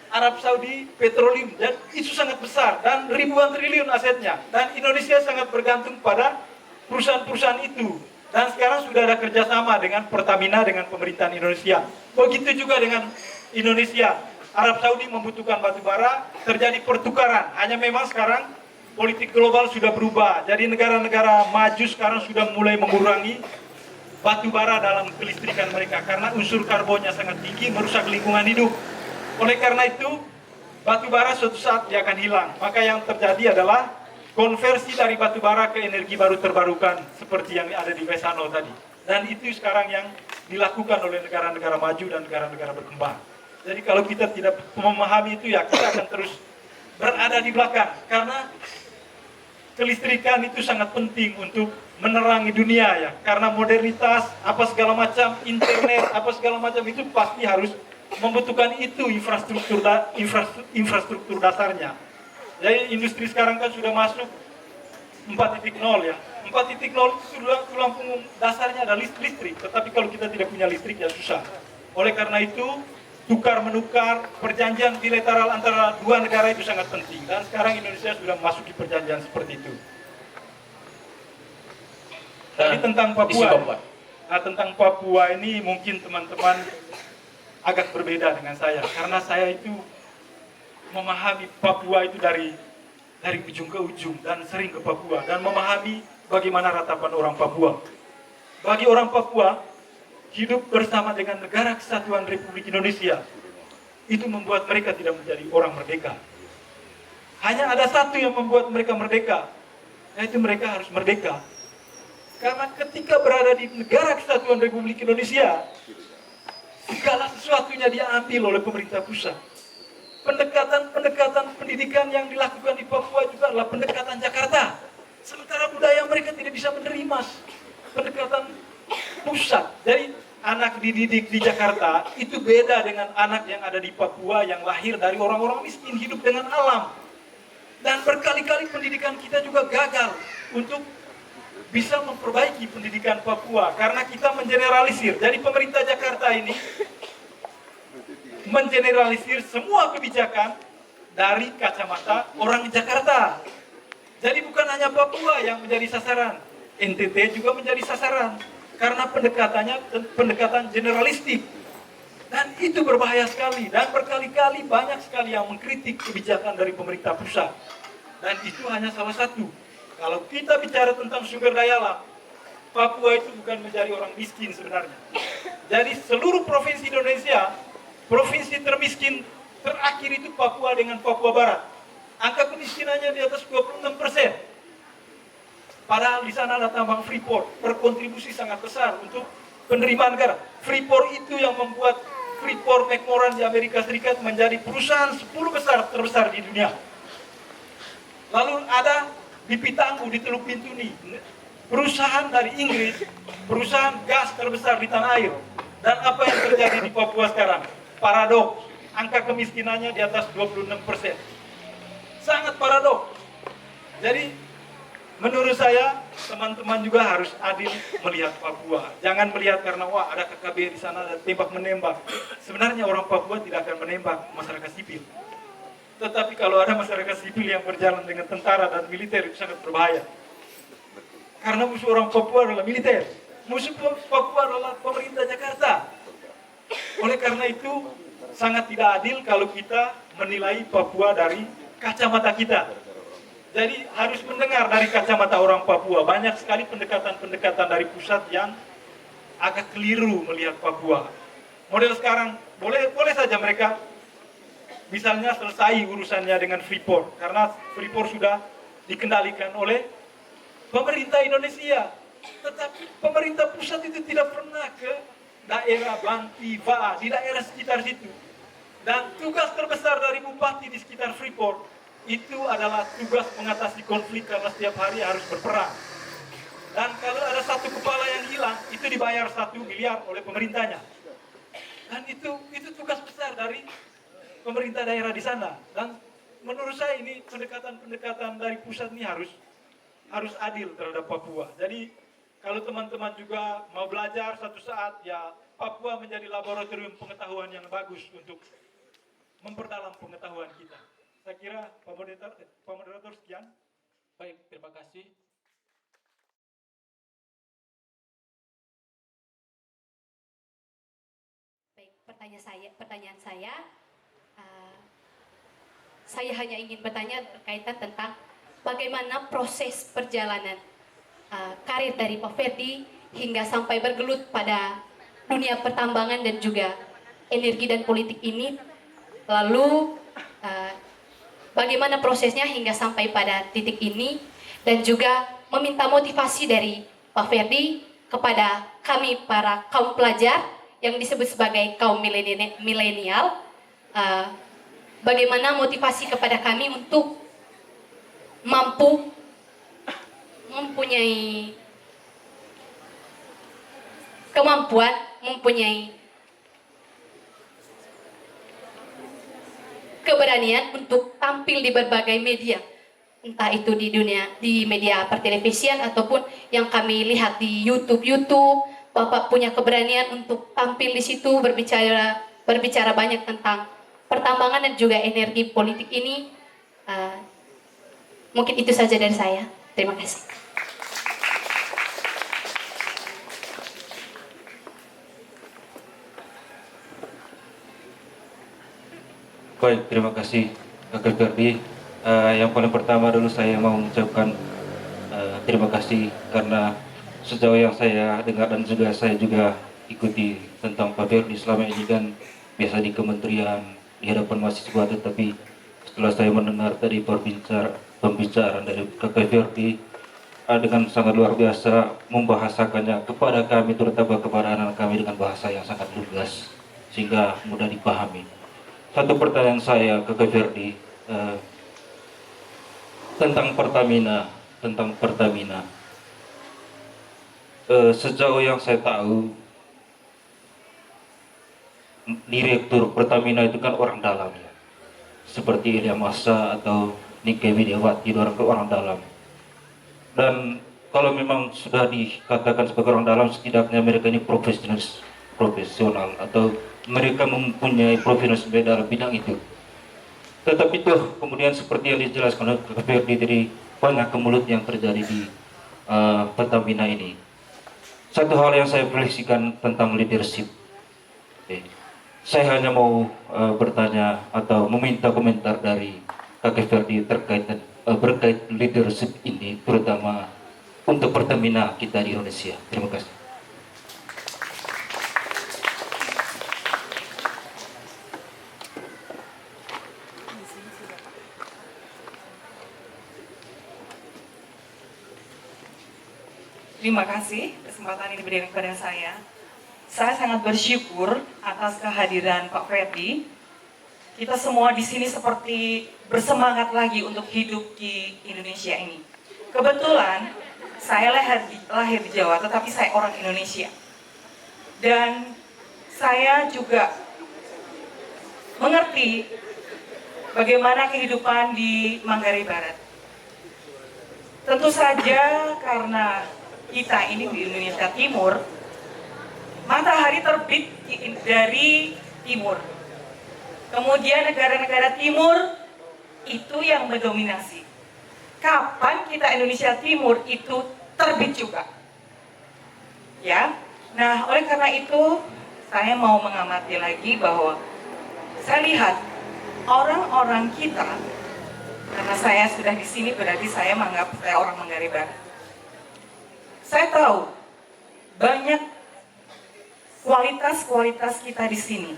Arab Saudi Petroleum, dan itu sangat besar dan ribuan triliun asetnya, dan Indonesia sangat bergantung pada perusahaan-perusahaan itu. Dan sekarang sudah ada kerjasama dengan Pertamina dengan pemerintahan Indonesia. Begitu juga dengan Indonesia. Arab Saudi membutuhkan batu bara, terjadi pertukaran. Hanya memang sekarang politik global sudah berubah. Jadi negara-negara maju sekarang sudah mulai mengurangi batu bara dalam kelistrikan mereka karena unsur karbonnya sangat tinggi, merusak lingkungan hidup. Oleh karena itu, batu bara suatu saat dia akan hilang. Maka yang terjadi adalah konversi dari batu bara ke energi baru terbarukan seperti yang ada di Vesano tadi. Dan itu sekarang yang dilakukan oleh negara-negara maju dan negara-negara berkembang. Jadi kalau kita tidak memahami itu, ya kita akan terus berada di belakang. Karena kelistrikan itu sangat penting untuk menerangi dunia, ya. Karena modernitas, apa segala macam, internet, apa segala macam itu pasti harus membutuhkan itu infrastruktur dasarnya. Jadi industri sekarang kan sudah masuk 4.0 ya. 4.0 itu tulang punggung dasarnya adalah listrik. Tetapi kalau kita tidak punya listrik ya susah. Oleh karena itu tukar menukar, perjanjian bilateral antara dua negara itu sangat penting. Dan sekarang Indonesia sudah masuk di perjanjian seperti itu. Tadi tentang Papua. Nah, tentang Papua ini mungkin teman-teman agak berbeda dengan saya, karena saya itu memahami Papua itu dari ujung ke ujung dan sering ke Papua dan memahami bagaimana ratapan orang Papua. Bagi orang Papua, hidup bersama dengan Negara Kesatuan Republik Indonesia itu membuat mereka tidak menjadi orang merdeka. Hanya ada satu yang membuat mereka merdeka, yaitu mereka harus merdeka. Karena ketika berada di Negara Kesatuan Republik Indonesia, segala sesuatunya diambil oleh pemerintah pusat. Pendekatan pendidikan yang dilakukan di Papua juga adalah pendekatan Jakarta. Sementara budaya mereka tidak bisa menerima pendekatan pusat. Jadi anak dididik di Jakarta itu beda dengan anak yang ada di Papua yang lahir dari orang-orang miskin, hidup dengan alam. Dan berkali-kali pendidikan kita juga gagal untuk bisa memperbaiki pendidikan Papua karena kita mengeneralisir. Jadi pemerintah Jakarta ini mengeneralisir semua kebijakan dari kacamata orang Jakarta. Jadi bukan hanya Papua yang menjadi sasaran, NTT juga menjadi sasaran karena pendekatan generalistik. Dan itu berbahaya sekali dan berkali-kali banyak sekali yang mengkritik kebijakan dari pemerintah pusat. Dan itu hanya salah satu. Kalau kita bicara tentang sumber daya alam, Papua itu bukan menjadi orang miskin sebenarnya. Jadi seluruh provinsi Indonesia, provinsi termiskin terakhir itu Papua dengan Papua Barat. Angka kemiskinannya di atas 26%. Padahal di sana ada tambang Freeport, berkontribusi sangat besar untuk penerimaan negara. Freeport itu yang membuat Freeport McMoran di Amerika Serikat menjadi perusahaan 10 besar terbesar di dunia. Lalu ada di Pitanggu, di Teluk Bintuni, perusahaan dari Inggris, perusahaan gas terbesar di tanah air. Dan apa yang terjadi di Papua sekarang? Paradoks, angka kemiskinannya di atas 26%. Sangat paradoks. Jadi menurut saya teman-teman juga harus adil melihat Papua. Jangan melihat karena wah ada KKB di sana ada tembak menembak. Sebenarnya orang Papua tidak akan menembak masyarakat sipil. Tetapi kalau ada masyarakat sipil yang berjalan dengan tentara dan militer itu sangat berbahaya. Karena musuh orang Papua adalah militer. Musuh Papua adalah pemerintah Jakarta. Oleh karena itu sangat tidak adil kalau kita menilai Papua dari kacamata kita. Jadi harus mendengar dari kacamata orang Papua. Banyak sekali pendekatan-pendekatan dari pusat yang agak keliru melihat Papua. Model sekarang boleh saja mereka misalnya selesai urusannya dengan Freeport karena Freeport sudah dikendalikan oleh pemerintah Indonesia. Tetapi pemerintah pusat itu tidak pernah ke daerah Banti, Vaa, di daerah sekitar situ. Dan tugas terbesar dari bupati di sekitar Freeport itu adalah tugas mengatasi konflik karena setiap hari harus berperang. Dan kalau ada satu kepala yang hilang, itu dibayar 1 miliar oleh pemerintahnya. Dan itu tugas besar dari pemerintah daerah di sana. Dan menurut saya ini pendekatan-pendekatan dari pusat ini harus adil terhadap Papua. Jadi kalau teman-teman juga mau belajar satu saat, ya Papua menjadi laboratorium pengetahuan yang bagus untuk memperdalam pengetahuan kita. Saya kira Pak Moderator sekian. Baik, terima kasih. Baik, pertanyaan saya hanya ingin bertanya berkaitan tentang bagaimana proses perjalanan karir dari Pak Ferdi hingga sampai bergelut pada dunia pertambangan dan juga energi dan politik ini. Lalu bagaimana prosesnya hingga sampai pada titik ini, dan juga meminta motivasi dari Pak Ferdi kepada kami para kaum pelajar yang disebut sebagai kaum milenial, bagaimana motivasi kepada kami untuk mampu mempunyai kemampuan, mempunyai keberanian untuk tampil di berbagai media, entah itu di media pertelevisian ataupun yang kami lihat di YouTube. Bapak punya keberanian untuk tampil di situ, berbicara banyak tentang pertambangan dan juga energi politik ini. Mungkin itu saja dari saya. Terima kasih. Baik, terima kasih Kakak Ferdi. Yang paling pertama dulu saya mau mengucapkan terima kasih karena sejauh yang saya dengar dan juga saya juga ikuti tentang Pak Ferdi selama ini kan biasa di kementerian di hadapan mahasiswa, tetapi setelah saya mendengar tadi pembicaraan dari Kakak Ferdi dengan sangat luar biasa membahasakannya kepada kami, terutama kepada anak kami dengan bahasa yang sangat lugas sehingga mudah dipahami. Satu pertanyaan saya ke Ferdi tentang Pertamina. sejauh yang saya tahu, direktur Pertamina itu kan orang dalam ya, seperti Ilham Massa atau Nike Widiawati, orang dalam. Dan kalau memang sudah dikatakan sebagai orang dalam, setidaknya mereka ini profesional atau mereka mempunyai profesionalisme dalam bidang itu. Tetapi tuh kemudian seperti yang dijelaskan oleh Ferdi dari banyak kemulut yang terjadi di Pertamina ini. Satu hal yang saya refleksikan tentang leadership. Saya hanya mau bertanya atau meminta komentar dari Kakek Ferdi berkait leadership ini, terutama untuk Pertamina kita di Indonesia. Terima kasih. Terima kasih kesempatan ini diberikan kepada saya. Saya sangat bersyukur atas kehadiran Pak Ferdi. Kita semua di sini seperti bersemangat lagi untuk hidup di Indonesia ini. Kebetulan saya lahir di Jawa, tetapi saya orang Indonesia. Dan saya juga mengerti bagaimana kehidupan di Manggarai Barat. Tentu saja karena kita ini di Indonesia Timur, matahari terbit dari timur. Kemudian negara-negara timur itu yang mendominasi. Kapan kita Indonesia Timur itu terbit juga? Ya. Nah, oleh karena itu saya mau mengamati lagi bahwa saya lihat orang-orang kita, karena saya sudah di sini berarti saya menganggap saya orang Manggarai Barat. Saya tahu banyak kualitas-kualitas kita di sini.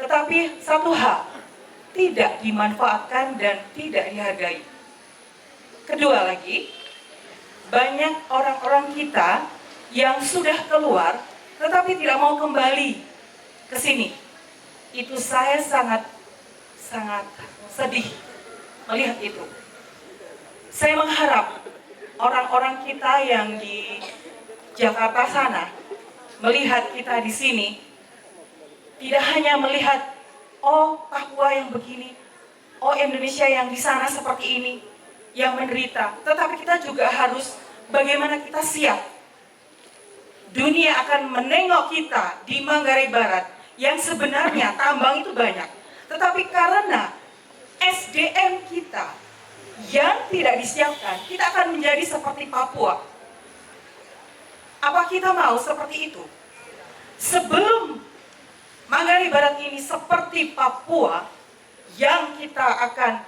Tetapi satu hal, tidak dimanfaatkan dan tidak dihargai. Kedua lagi, banyak orang-orang kita yang sudah keluar tetapi tidak mau kembali ke sini. Itu saya sangat sedih melihat itu. Saya mengharap orang-orang kita yang di Jakarta sana melihat kita di sini, tidak hanya melihat, oh Papua yang begini, oh Indonesia yang di sana seperti ini, yang menderita. Tetapi kita juga harus bagaimana kita siap. Dunia akan menengok kita di Manggarai Barat, yang sebenarnya tambang itu banyak. Tetapi karena SDM kita yang tidak disiapkan, kita akan menjadi seperti Papua. Apa kita mau seperti itu? Sebelum Manggarai Barat ini seperti Papua, yang kita akan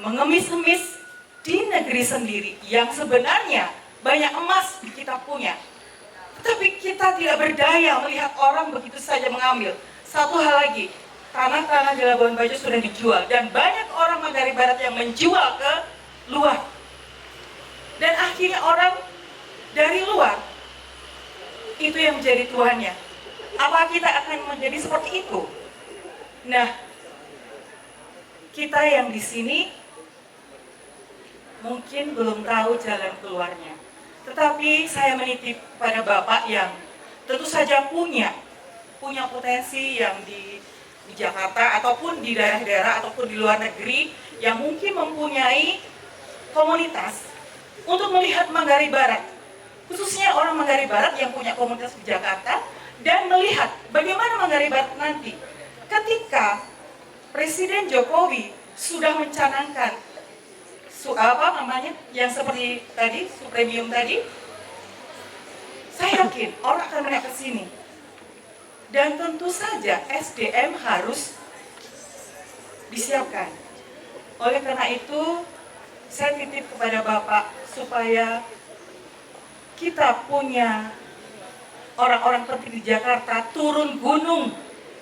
mengemis-emis di negeri sendiri, yang sebenarnya banyak emas kita punya. Tetapi kita tidak berdaya melihat orang begitu saja mengambil. Satu hal lagi, tanah-tanah di Labuan Bajo sudah dijual dan banyak orang Manggarai Barat yang menjual ke luar. Dan akhirnya orang dari luar itu yang menjadi tuannya. Apa kita akan menjadi seperti itu? Nah, kita yang di sini mungkin belum tahu jalan keluarnya. Tetapi saya menitip pada Bapak yang tentu saja punya potensi yang di Jakarta ataupun di daerah-daerah ataupun di luar negeri yang mungkin mempunyai komunitas untuk melihat Manggarai Barat, khususnya orang Manggarai Barat yang punya komunitas di Jakarta, dan melihat bagaimana Manggarai Barat nanti ketika Presiden Jokowi sudah mencanangkan yang seperti tadi, Supremium tadi, saya yakin orang akan melihat ke sini. Dan tentu saja SDM harus disiapkan. Oleh karena itu, saya titip kepada Bapak supaya kita punya orang-orang penting di Jakarta turun gunung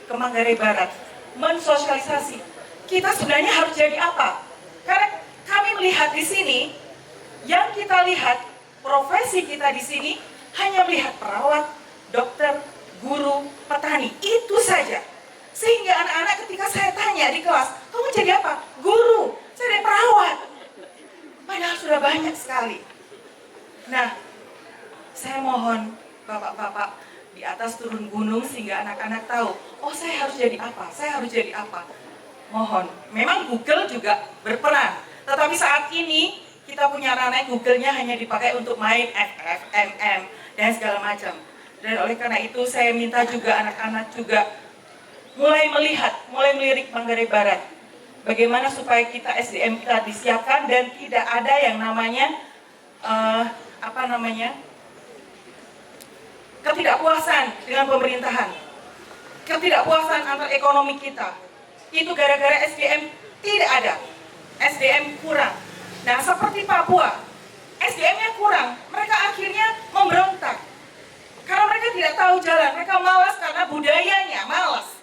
ke Manggarai Barat, mensosialisasi. Kita sebenarnya harus jadi apa? Karena kami melihat di sini, yang kita lihat profesi kita di sini hanya melihat perawat, dokter, guru, petani, itu saja. Sehingga anak-anak ketika saya tanya di kelas, kamu jadi apa? Guru, saya jadi perawat. Padahal sudah banyak sekali. Nah, Saya mohon bapak-bapak di atas turun gunung sehingga anak-anak tahu, oh saya harus jadi apa, saya harus jadi apa. Mohon, memang Google juga berperan, tetapi saat ini kita punya ranah Google-nya hanya dipakai untuk main FFMM dan segala macam. Dan oleh karena itu saya minta juga anak-anak juga mulai melihat, mulai melirik Manggarai Barat. Bagaimana supaya kita SDM kita disiapkan dan tidak ada yang namanya ketidakpuasan dengan pemerintahan, ketidakpuasan antar ekonomi kita. Itu gara-gara SDM tidak ada, SDM kurang. Nah seperti Papua, SDM-nya kurang, mereka akhirnya memberontak. Karena mereka tidak tahu jalan, mereka malas karena budayanya malas.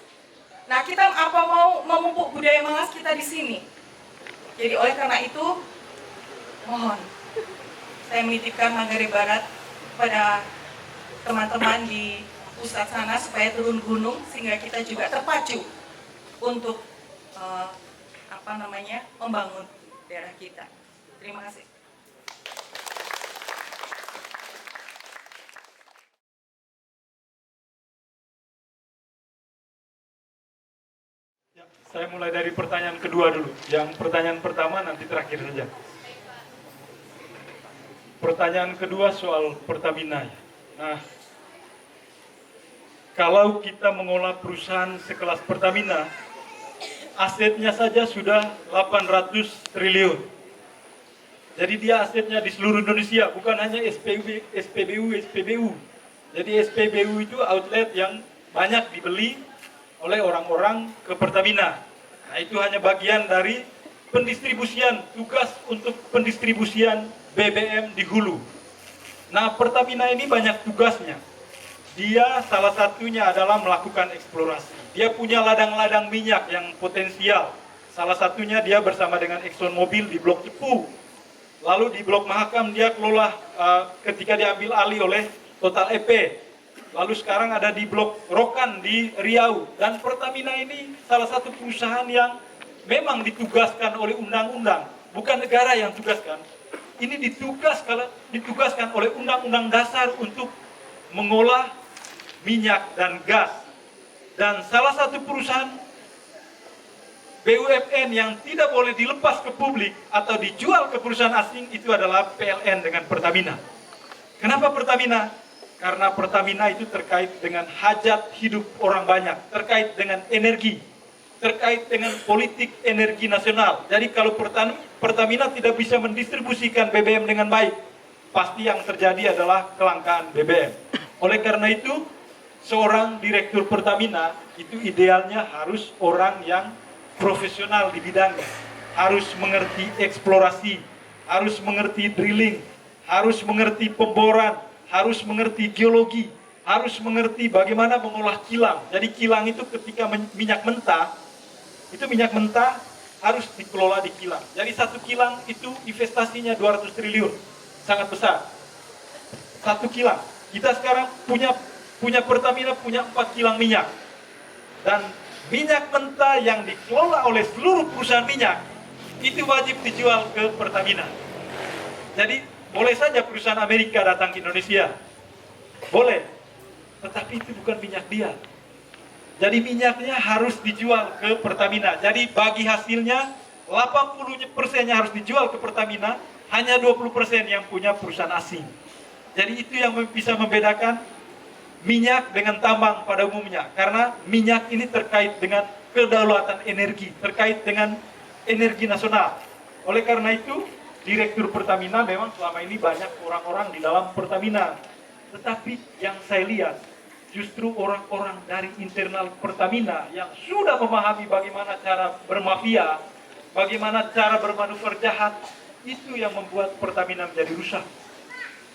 Nah kita apa mau memupuk budaya malas kita di sini. Jadi oleh karena itu, mohon saya menitipkan Manggarai Barat pada teman-teman di pusat sana supaya turun gunung sehingga kita juga terpacu untuk membangun daerah kita. Terima kasih. Ya, saya mulai dari pertanyaan kedua dulu. Yang pertanyaan pertama nanti terakhir saja. Pertanyaan kedua soal Pertamina. Nah, kalau kita mengolah perusahaan sekelas Pertamina, asetnya saja sudah 800 triliun. Jadi dia asetnya di seluruh Indonesia, bukan hanya SPBU. Jadi SPBU itu outlet yang banyak dibeli oleh orang-orang ke Pertamina. Nah, itu hanya bagian dari pendistribusian, tugas untuk pendistribusian BBM di hulu. Nah, Pertamina ini banyak tugasnya. Dia salah satunya adalah melakukan eksplorasi. Dia punya ladang-ladang minyak yang potensial. Salah satunya dia bersama dengan ExxonMobil di Blok Cepu. Lalu di Blok Mahakam dia kelola ketika diambil alih oleh Total EP. Lalu sekarang ada di Blok Rokan di Riau. Dan Pertamina ini salah satu perusahaan yang memang ditugaskan oleh undang-undang. Bukan negara yang tugaskan. Ini ditugaskan oleh Undang-Undang Dasar untuk mengolah minyak dan gas. Dan salah satu perusahaan BUMN yang tidak boleh dilepas ke publik atau dijual ke perusahaan asing itu adalah PLN dengan Pertamina. Kenapa Pertamina? Karena Pertamina itu terkait dengan hajat hidup orang banyak, terkait dengan energi, terkait dengan politik energi nasional. Jadi kalau Pertamina tidak bisa mendistribusikan BBM dengan baik, pasti yang terjadi adalah kelangkaan BBM. Oleh karena itu, seorang direktur Pertamina itu idealnya harus orang yang profesional di bidangnya, harus mengerti eksplorasi, harus mengerti drilling, harus mengerti pemboran, harus mengerti geologi, harus mengerti bagaimana mengolah kilang. Jadi kilang itu ketika minyak mentah, itu minyak mentah harus dikelola di kilang. Jadi satu kilang itu investasinya 200 triliun, sangat besar. Satu kilang. Kita sekarang punya Pertamina punya 4 kilang minyak. Dan minyak mentah yang dikelola oleh seluruh perusahaan minyak itu wajib dijual ke Pertamina. Jadi boleh saja perusahaan Amerika datang ke Indonesia. Boleh. Tetapi itu bukan minyak dia. Jadi minyaknya harus dijual ke Pertamina. Jadi bagi hasilnya 80%-nya harus dijual ke Pertamina, hanya 20% yang punya perusahaan asing. Jadi itu yang bisa membedakan minyak dengan tambang pada umumnya. Karena minyak ini terkait dengan kedaulatan energi, terkait dengan energi nasional. Oleh karena itu, Direktur Pertamina memang selama ini banyak orang-orang di dalam Pertamina. Tetapi yang saya lihat, justru orang-orang dari internal Pertamina yang sudah memahami bagaimana cara bermafia, bagaimana cara bermanuver jahat, itu yang membuat Pertamina menjadi rusak.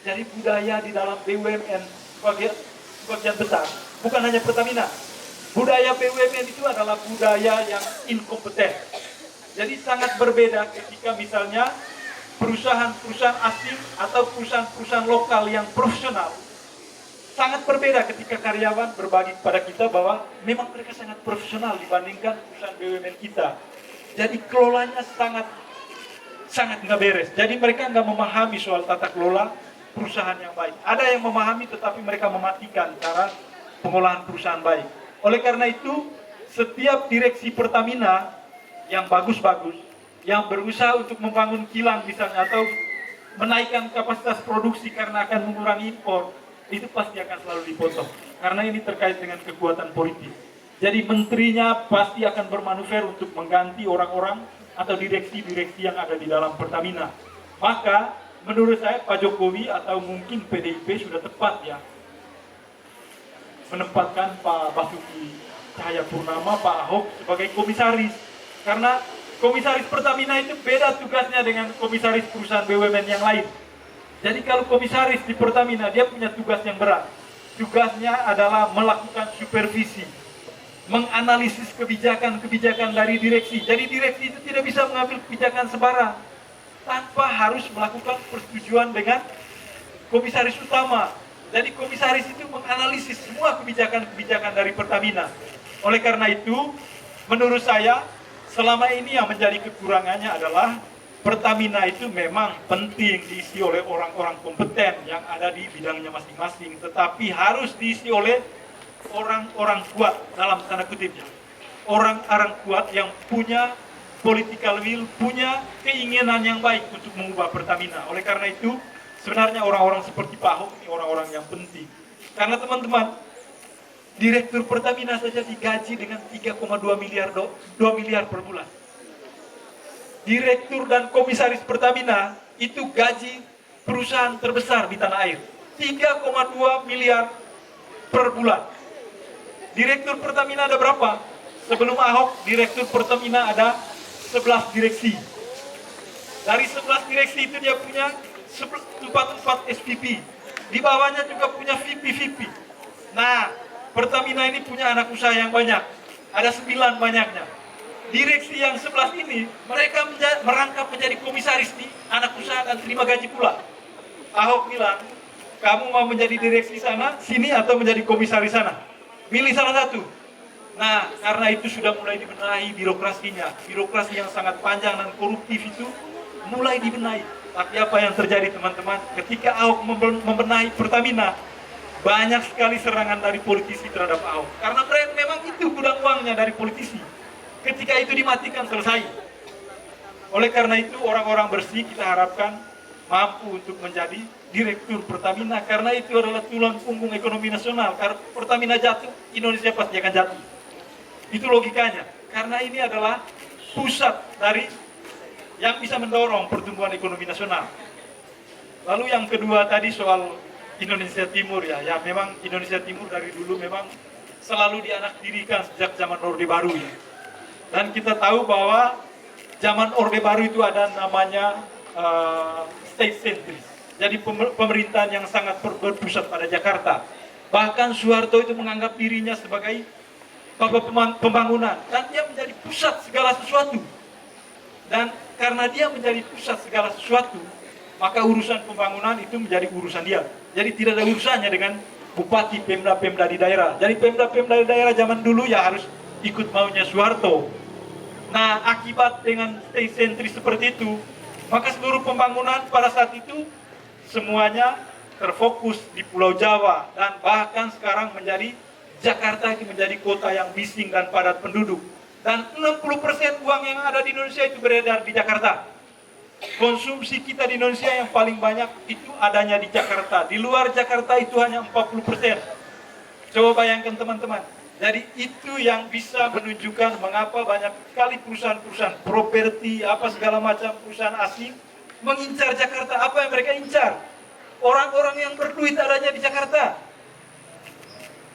Jadi budaya di dalam BUMN sebagian besar, bukan hanya Pertamina. Budaya BUMN itu adalah budaya yang inkompeten. Jadi sangat berbeda ketika misalnya perusahaan-perusahaan asing atau perusahaan-perusahaan lokal yang profesional. Sangat berbeda ketika karyawan berbagi kepada kita bahwa memang mereka sangat profesional dibandingkan perusahaan BUMN kita. Jadi kelolanya sangat nggak beres. Jadi mereka nggak memahami soal tata kelola, perusahaan yang baik. Ada yang memahami tetapi mereka mematikan cara pengolahan perusahaan baik. Oleh karena itu, setiap direksi Pertamina yang bagus-bagus, yang berusaha untuk membangun kilang misalnya atau menaikkan kapasitas produksi karena akan mengurangi impor, itu pasti akan selalu dipotong. Karena ini terkait dengan kekuatan politik. Jadi menterinya pasti akan bermanuver untuk mengganti orang-orang atau direksi-direksi yang ada di dalam Pertamina. Maka menurut saya Pak Jokowi atau mungkin PDIP sudah tepat ya menempatkan Pak Basuki Cahayapurnama, Pak Ahok sebagai komisaris. Karena komisaris Pertamina itu beda tugasnya dengan komisaris perusahaan BUMN yang lain. Jadi kalau komisaris di Pertamina dia punya tugas yang berat. Tugasnya adalah melakukan supervisi, menganalisis kebijakan-kebijakan dari direksi. Jadi direksi itu tidak bisa mengambil kebijakan sembarang tanpa harus melakukan persetujuan dengan komisaris utama. Jadi komisaris itu menganalisis semua kebijakan-kebijakan dari Pertamina. Oleh karena itu, menurut saya selama ini yang menjadi kekurangannya adalah Pertamina itu memang penting diisi oleh orang-orang kompeten yang ada di bidangnya masing-masing, tetapi harus diisi oleh orang-orang kuat dalam tanda kutipnya. Orang-orang kuat yang punya political will, punya keinginan yang baik untuk mengubah Pertamina. Oleh karena itu, sebenarnya orang-orang seperti Pak Ahok ini orang-orang yang penting. Karena teman-teman, Direktur Pertamina saja digaji dengan 3,2 miliar per bulan. Direktur dan komisaris Pertamina itu gaji perusahaan terbesar di tanah air. 3,2 miliar per bulan. Direktur Pertamina ada berapa? Sebelum Ahok, Direktur Pertamina ada 11 direksi. Dari 11 direksi itu dia punya 4 SVP. Di bawahnya juga punya VP. Nah, Pertamina ini punya anak usaha yang banyak. Ada 9 banyaknya. Direksi yang 11 ini, mereka merangkap menjadi komisaris di anak usaha dan terima gaji pula. Ahok bilang, kamu mau menjadi direksi sana, sini atau menjadi komisaris sana? Milih salah satu. Nah, karena itu sudah mulai dibenahi birokrasinya. Birokrasi yang sangat panjang dan koruptif itu mulai dibenahi. Tapi apa yang terjadi teman-teman? Ketika Ahok membenahi Pertamina, banyak sekali serangan dari politisi terhadap Ahok. Karena mereka memang itu gudang uangnya dari politisi. Ketika itu dimatikan, selesai. Oleh karena itu, orang-orang bersih kita harapkan mampu untuk menjadi direktur Pertamina. Karena itu adalah tulang punggung ekonomi nasional. Karena Pertamina jatuh, Indonesia pasti akan jatuh. Itu logikanya. Karena ini adalah pusat dari yang bisa mendorong pertumbuhan ekonomi nasional. Lalu yang kedua tadi soal Indonesia Timur ya. Ya memang Indonesia Timur dari dulu memang selalu dianaktirikan sejak zaman Orde Baru ya. Dan kita tahu bahwa zaman Orde Baru itu ada namanya state centris. Jadi pemerintahan yang sangat berpusat pada Jakarta. Bahkan Soeharto itu menganggap dirinya sebagai bapak pembangunan. Dan dia menjadi pusat segala sesuatu. Dan karena dia menjadi pusat segala sesuatu, maka urusan pembangunan itu menjadi urusan dia. Jadi tidak ada urusannya dengan bupati, pemda-pemda di daerah. Jadi pemda-pemda di daerah zaman dulu ya harus ikut maunya Soeharto. Nah, akibat dengan state centris seperti itu, maka seluruh pembangunan pada saat itu semuanya terfokus di Pulau Jawa dan bahkan sekarang menjadi Jakarta itu menjadi kota yang bising dan padat penduduk. Dan 60% uang yang ada di Indonesia itu beredar di Jakarta. Konsumsi kita di Indonesia yang paling banyak itu adanya di Jakarta. Di luar Jakarta itu hanya 40%. Coba bayangkan teman-teman. Jadi itu yang bisa menunjukkan mengapa banyak sekali perusahaan-perusahaan properti, apa segala macam perusahaan asing mengincar Jakarta. Apa yang mereka incar? Orang-orang yang berduit adanya di Jakarta.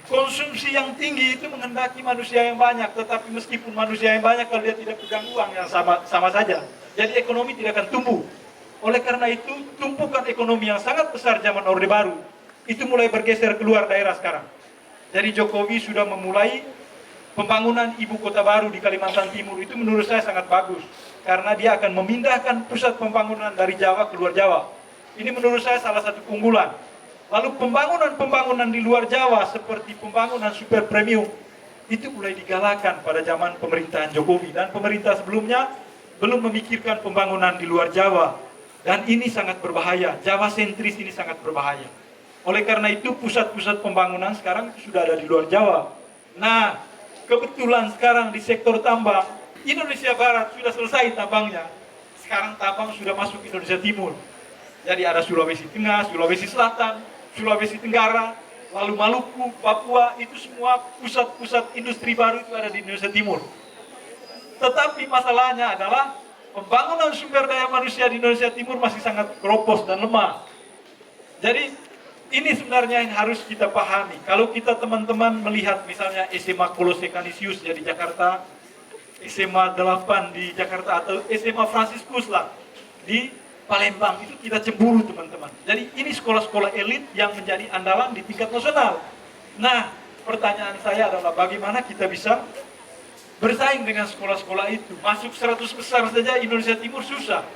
Konsumsi yang tinggi itu menghendaki manusia yang banyak, tetapi meskipun manusia yang banyak kalau dia tidak pegang uang yang sama saja, jadi ekonomi tidak akan tumbuh. Oleh karena itu, tumpukan ekonomi yang sangat besar zaman Orde Baru itu mulai bergeser keluar daerah sekarang. Jadi Jokowi sudah memulai pembangunan ibu kota baru di Kalimantan Timur. Itu menurut saya sangat bagus karena dia akan memindahkan pusat pembangunan dari Jawa keluar Jawa. Ini menurut saya salah satu keunggulan. Lalu pembangunan di luar Jawa seperti pembangunan super premium itu mulai digalakan pada zaman pemerintahan Jokowi, dan pemerintah sebelumnya belum memikirkan pembangunan di luar Jawa. Dan ini sangat berbahaya, Jawa sentris ini sangat berbahaya. Oleh karena itu pusat-pusat pembangunan sekarang sudah ada di luar Jawa. Nah, kebetulan sekarang di sektor tambang, Indonesia Barat sudah selesai tambangnya. Sekarang tambang sudah masuk Indonesia Timur. Jadi ada Sulawesi Tengah, Sulawesi Selatan, Sulawesi Tenggara, lalu Maluku, Papua, itu semua pusat-pusat industri baru itu ada di Indonesia Timur. Tetapi masalahnya adalah pembangunan sumber daya manusia di Indonesia Timur masih sangat keropos dan lemah. Jadi ini sebenarnya yang harus kita pahami. Kalau kita teman-teman melihat misalnya SMA Kolose Canisius ya di Jakarta, SMA 8 di Jakarta, atau SMA Fransiskus lah di Palembang, itu kita cemburu teman-teman. Jadi ini sekolah-sekolah elit yang menjadi andalan di tingkat nasional. Nah, pertanyaan saya adalah bagaimana kita bisa bersaing dengan sekolah-sekolah itu. Masuk 100 besar saja Indonesia Timur susah.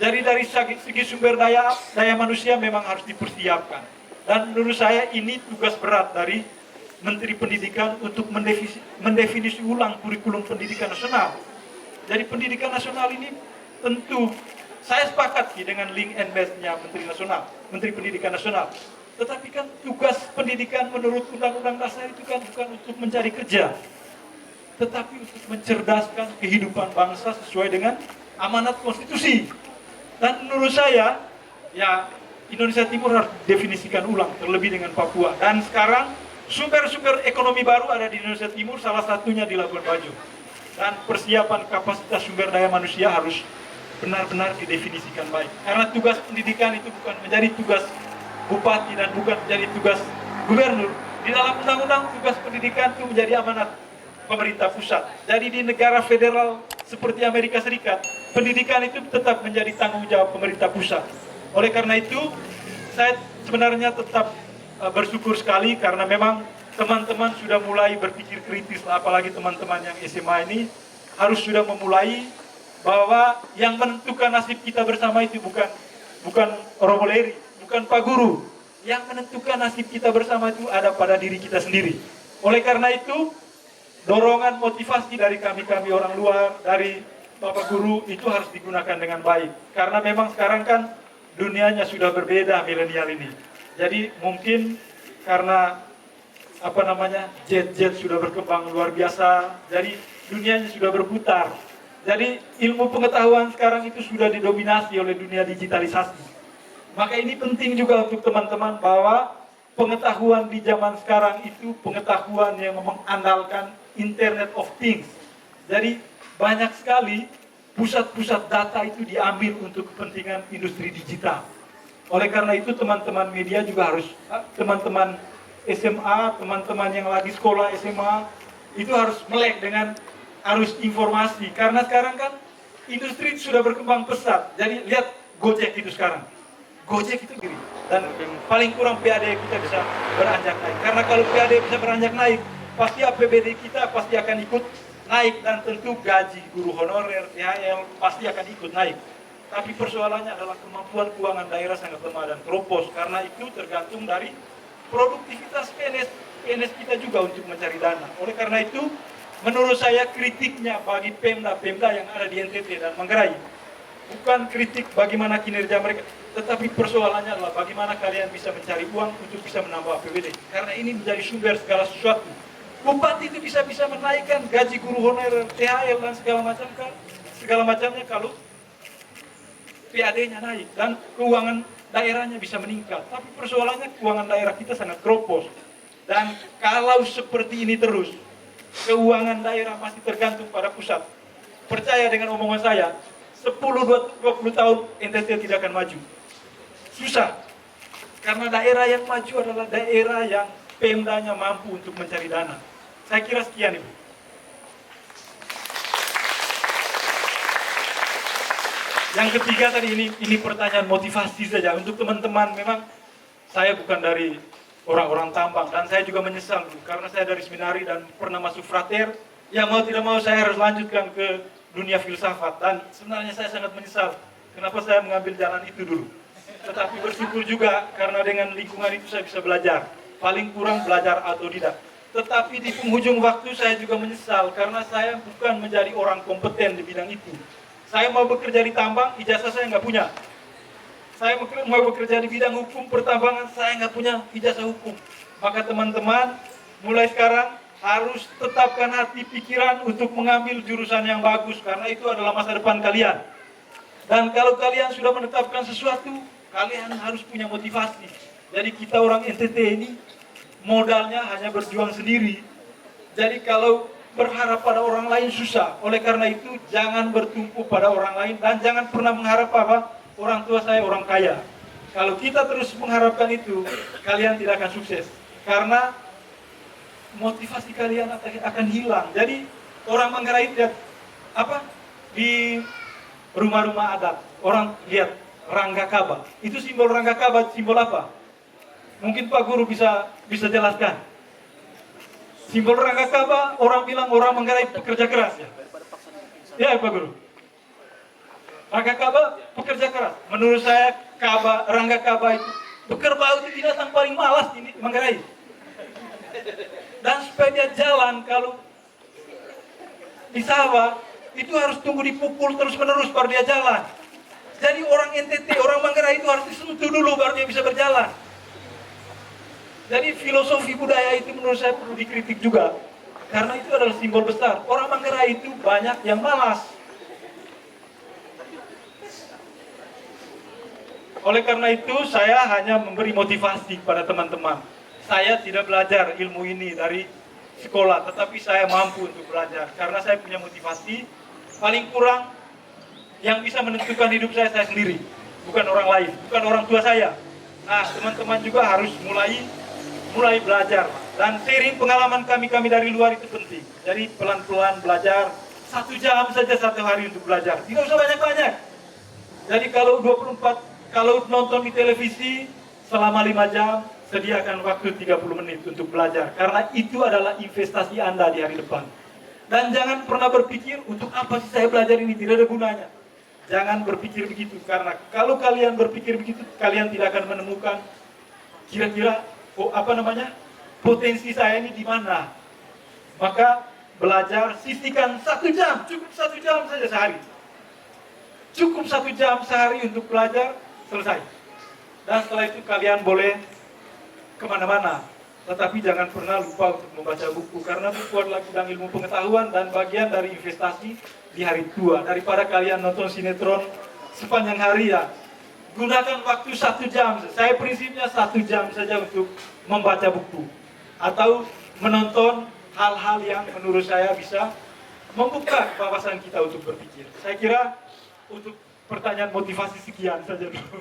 Jadi dari segi sumber daya manusia memang harus dipersiapkan. Dan menurut saya ini tugas berat dari Menteri Pendidikan untuk mendefinisi ulang kurikulum pendidikan nasional. Jadi pendidikan nasional ini tentu saya sepakat sih dengan link and match-nya Menteri Pendidikan Nasional. Tetapi kan tugas pendidikan menurut Undang-Undang Dasar itu kan bukan untuk mencari kerja, tetapi untuk mencerdaskan kehidupan bangsa sesuai dengan amanat konstitusi. Dan menurut saya, ya Indonesia Timur harus definisikan ulang, terlebih dengan Papua. Dan sekarang sumber-sumber ekonomi baru ada di Indonesia Timur, salah satunya di Labuan Bajo. Dan persiapan kapasitas sumber daya manusia harus benar-benar didefinisikan baik. Karena tugas pendidikan itu bukan menjadi tugas bupati dan bukan menjadi tugas gubernur. Di dalam undang-undang tugas pendidikan itu menjadi amanat pemerintah pusat. Jadi di negara federal seperti Amerika Serikat, pendidikan itu tetap menjadi tanggung jawab pemerintah pusat. Oleh karena itu, saya sebenarnya tetap bersyukur sekali karena memang teman-teman sudah mulai berpikir kritis, apalagi teman-teman yang SMA ini harus sudah memulai bahwa yang menentukan nasib kita bersama itu bukan Romo Leri, bukan Pak Guru. Yang menentukan nasib kita bersama itu ada pada diri kita sendiri. Oleh karena itu, dorongan motivasi dari kami orang luar, dari Bapak Guru itu harus digunakan dengan baik. Karena memang sekarang kan dunianya sudah berbeda milenial ini. Jadi mungkin karena jet-jet sudah berkembang luar biasa, jadi dunianya sudah berputar. Jadi ilmu pengetahuan sekarang itu sudah didominasi oleh dunia digitalisasi. Maka ini penting juga untuk teman-teman bahwa pengetahuan di zaman sekarang itu pengetahuan yang mengandalkan Internet of Things. Jadi banyak sekali pusat-pusat data itu diambil untuk kepentingan industri digital. Oleh karena itu teman-teman media juga harus, teman-teman SMA, teman-teman yang lagi sekolah SMA, itu harus melek dengan arus informasi. Karena sekarang kan industri sudah berkembang pesat. Jadi lihat Gojek itu sekarang. Gojek itu gini. Dan paling kurang PAD kita bisa beranjak naik. Karena kalau PAD bisa beranjak naik, pasti APBD kita pasti akan ikut naik. Dan tentu gaji guru honorer, THL pasti akan ikut naik. Tapi persoalannya adalah kemampuan keuangan daerah sangat lemah dan keropos. Karena itu tergantung dari produktivitas PNS kita juga untuk mencari dana. Oleh karena itu, menurut saya kritiknya bagi Pemda yang ada di NTT dan Manggarai bukan kritik bagaimana kinerja mereka, tetapi persoalannya adalah bagaimana kalian bisa mencari uang untuk bisa menambah APBD. Karena ini menjadi sumber segala sesuatu. Bupati itu bisa menaikkan gaji guru honorer, THL dan segala macamnya kalau PAD-nya naik dan keuangan daerahnya bisa meningkat. Tapi persoalannya keuangan daerah kita sangat keropos. Dan kalau seperti ini terus, keuangan daerah masih tergantung pada pusat. Percaya dengan omongan saya, 10-20 tahun NTT tidak akan maju. Susah. Karena daerah yang maju adalah daerah yang Pemdanya mampu untuk mencari dana. Saya kira sekian, Ibu. Yang ketiga tadi ini pertanyaan motivasi saja untuk teman-teman. Memang saya bukan dari orang-orang tambang dan saya juga menyesal karena saya dari seminari dan pernah masuk frater. Ya mau tidak mau saya harus lanjutkan ke dunia filsafat dan sebenarnya saya sangat menyesal kenapa saya mengambil jalan itu dulu. Tetapi bersyukur juga karena dengan lingkungan itu saya bisa belajar. Paling kurang belajar otodidak. Tetapi di penghujung waktu saya juga menyesal karena saya bukan menjadi orang kompeten di bidang itu. Saya mau bekerja di tambang, ijazah saya nggak punya. Saya mau bekerja di bidang hukum pertambangan, saya nggak punya ijazah hukum. Maka teman-teman, mulai sekarang harus tetapkan hati pikiran untuk mengambil jurusan yang bagus, karena itu adalah masa depan kalian. Dan kalau kalian sudah menetapkan sesuatu, kalian harus punya motivasi. Jadi kita orang NTT ini modalnya hanya berjuang sendiri. Jadi kalau berharap pada orang lain susah. Oleh karena itu jangan bertumpu pada orang lain dan jangan pernah mengharap apa orang tua saya orang kaya. Kalau kita terus mengharapkan itu, kalian tidak akan sukses. Karena motivasi kalian akan hilang. Jadi orang Manggarai lihat apa di rumah-rumah adat, orang lihat Ranggakaba. Itu simbol Ranggakaba, simbol apa? Mungkin Pak Guru bisa jelaskan. Simbol Ranggakaba, orang bilang orang Manggarai pekerja keras ya. Ya Pak Guru. Ranggakaba pekerja keras. Menurut saya Ranggakaba itu bekerbau itu binatang paling malas di Manggarai. Dan supaya dia jalan kalau di sawah itu harus tunggu dipukul terus-menerus baru dia jalan. Jadi orang NTT, orang Manggarai itu harus disentuh dulu baru dia bisa berjalan. Jadi filosofi budaya itu menurut saya perlu dikritik juga. Karena itu adalah simbol besar. Orang Manggarai itu banyak yang malas. Oleh karena itu saya hanya memberi motivasi kepada teman-teman. Saya tidak belajar ilmu ini dari sekolah, tetapi saya mampu untuk belajar. Karena saya punya motivasi, paling kurang yang bisa menentukan hidup saya sendiri. Bukan orang lain, bukan orang tua saya. Nah teman-teman juga harus mulai belajar. Dan sharing pengalaman kami dari luar itu penting. Jadi pelan-pelan belajar, 1 jam saja satu hari untuk belajar. Tidak usah banyak-banyak. Jadi kalau nonton di televisi selama 5 jam, sediakan waktu 30 menit untuk belajar. Karena itu adalah investasi Anda di hari depan. Dan jangan pernah berpikir, untuk apa sih saya belajar ini, tidak ada gunanya. Jangan berpikir begitu, karena kalau kalian berpikir begitu, kalian tidak akan menemukan kira-kira potensi saya ini di mana. Maka belajar, sisihkan 1 jam, cukup 1 jam saja sehari. Cukup 1 jam sehari untuk belajar, selesai. Dan setelah itu kalian boleh kemana-mana, tetapi jangan pernah lupa untuk membaca buku, karena buku adalah gudang ilmu pengetahuan dan bagian dari investasi di hari tua. Daripada kalian nonton sinetron sepanjang hari ya, gunakan waktu 1 jam. Saya prinsipnya 1 jam saja untuk membaca buku atau menonton hal-hal yang menurut saya bisa membuka wawasan kita untuk berpikir. Saya kira untuk pertanyaan motivasi sekian saja dulu.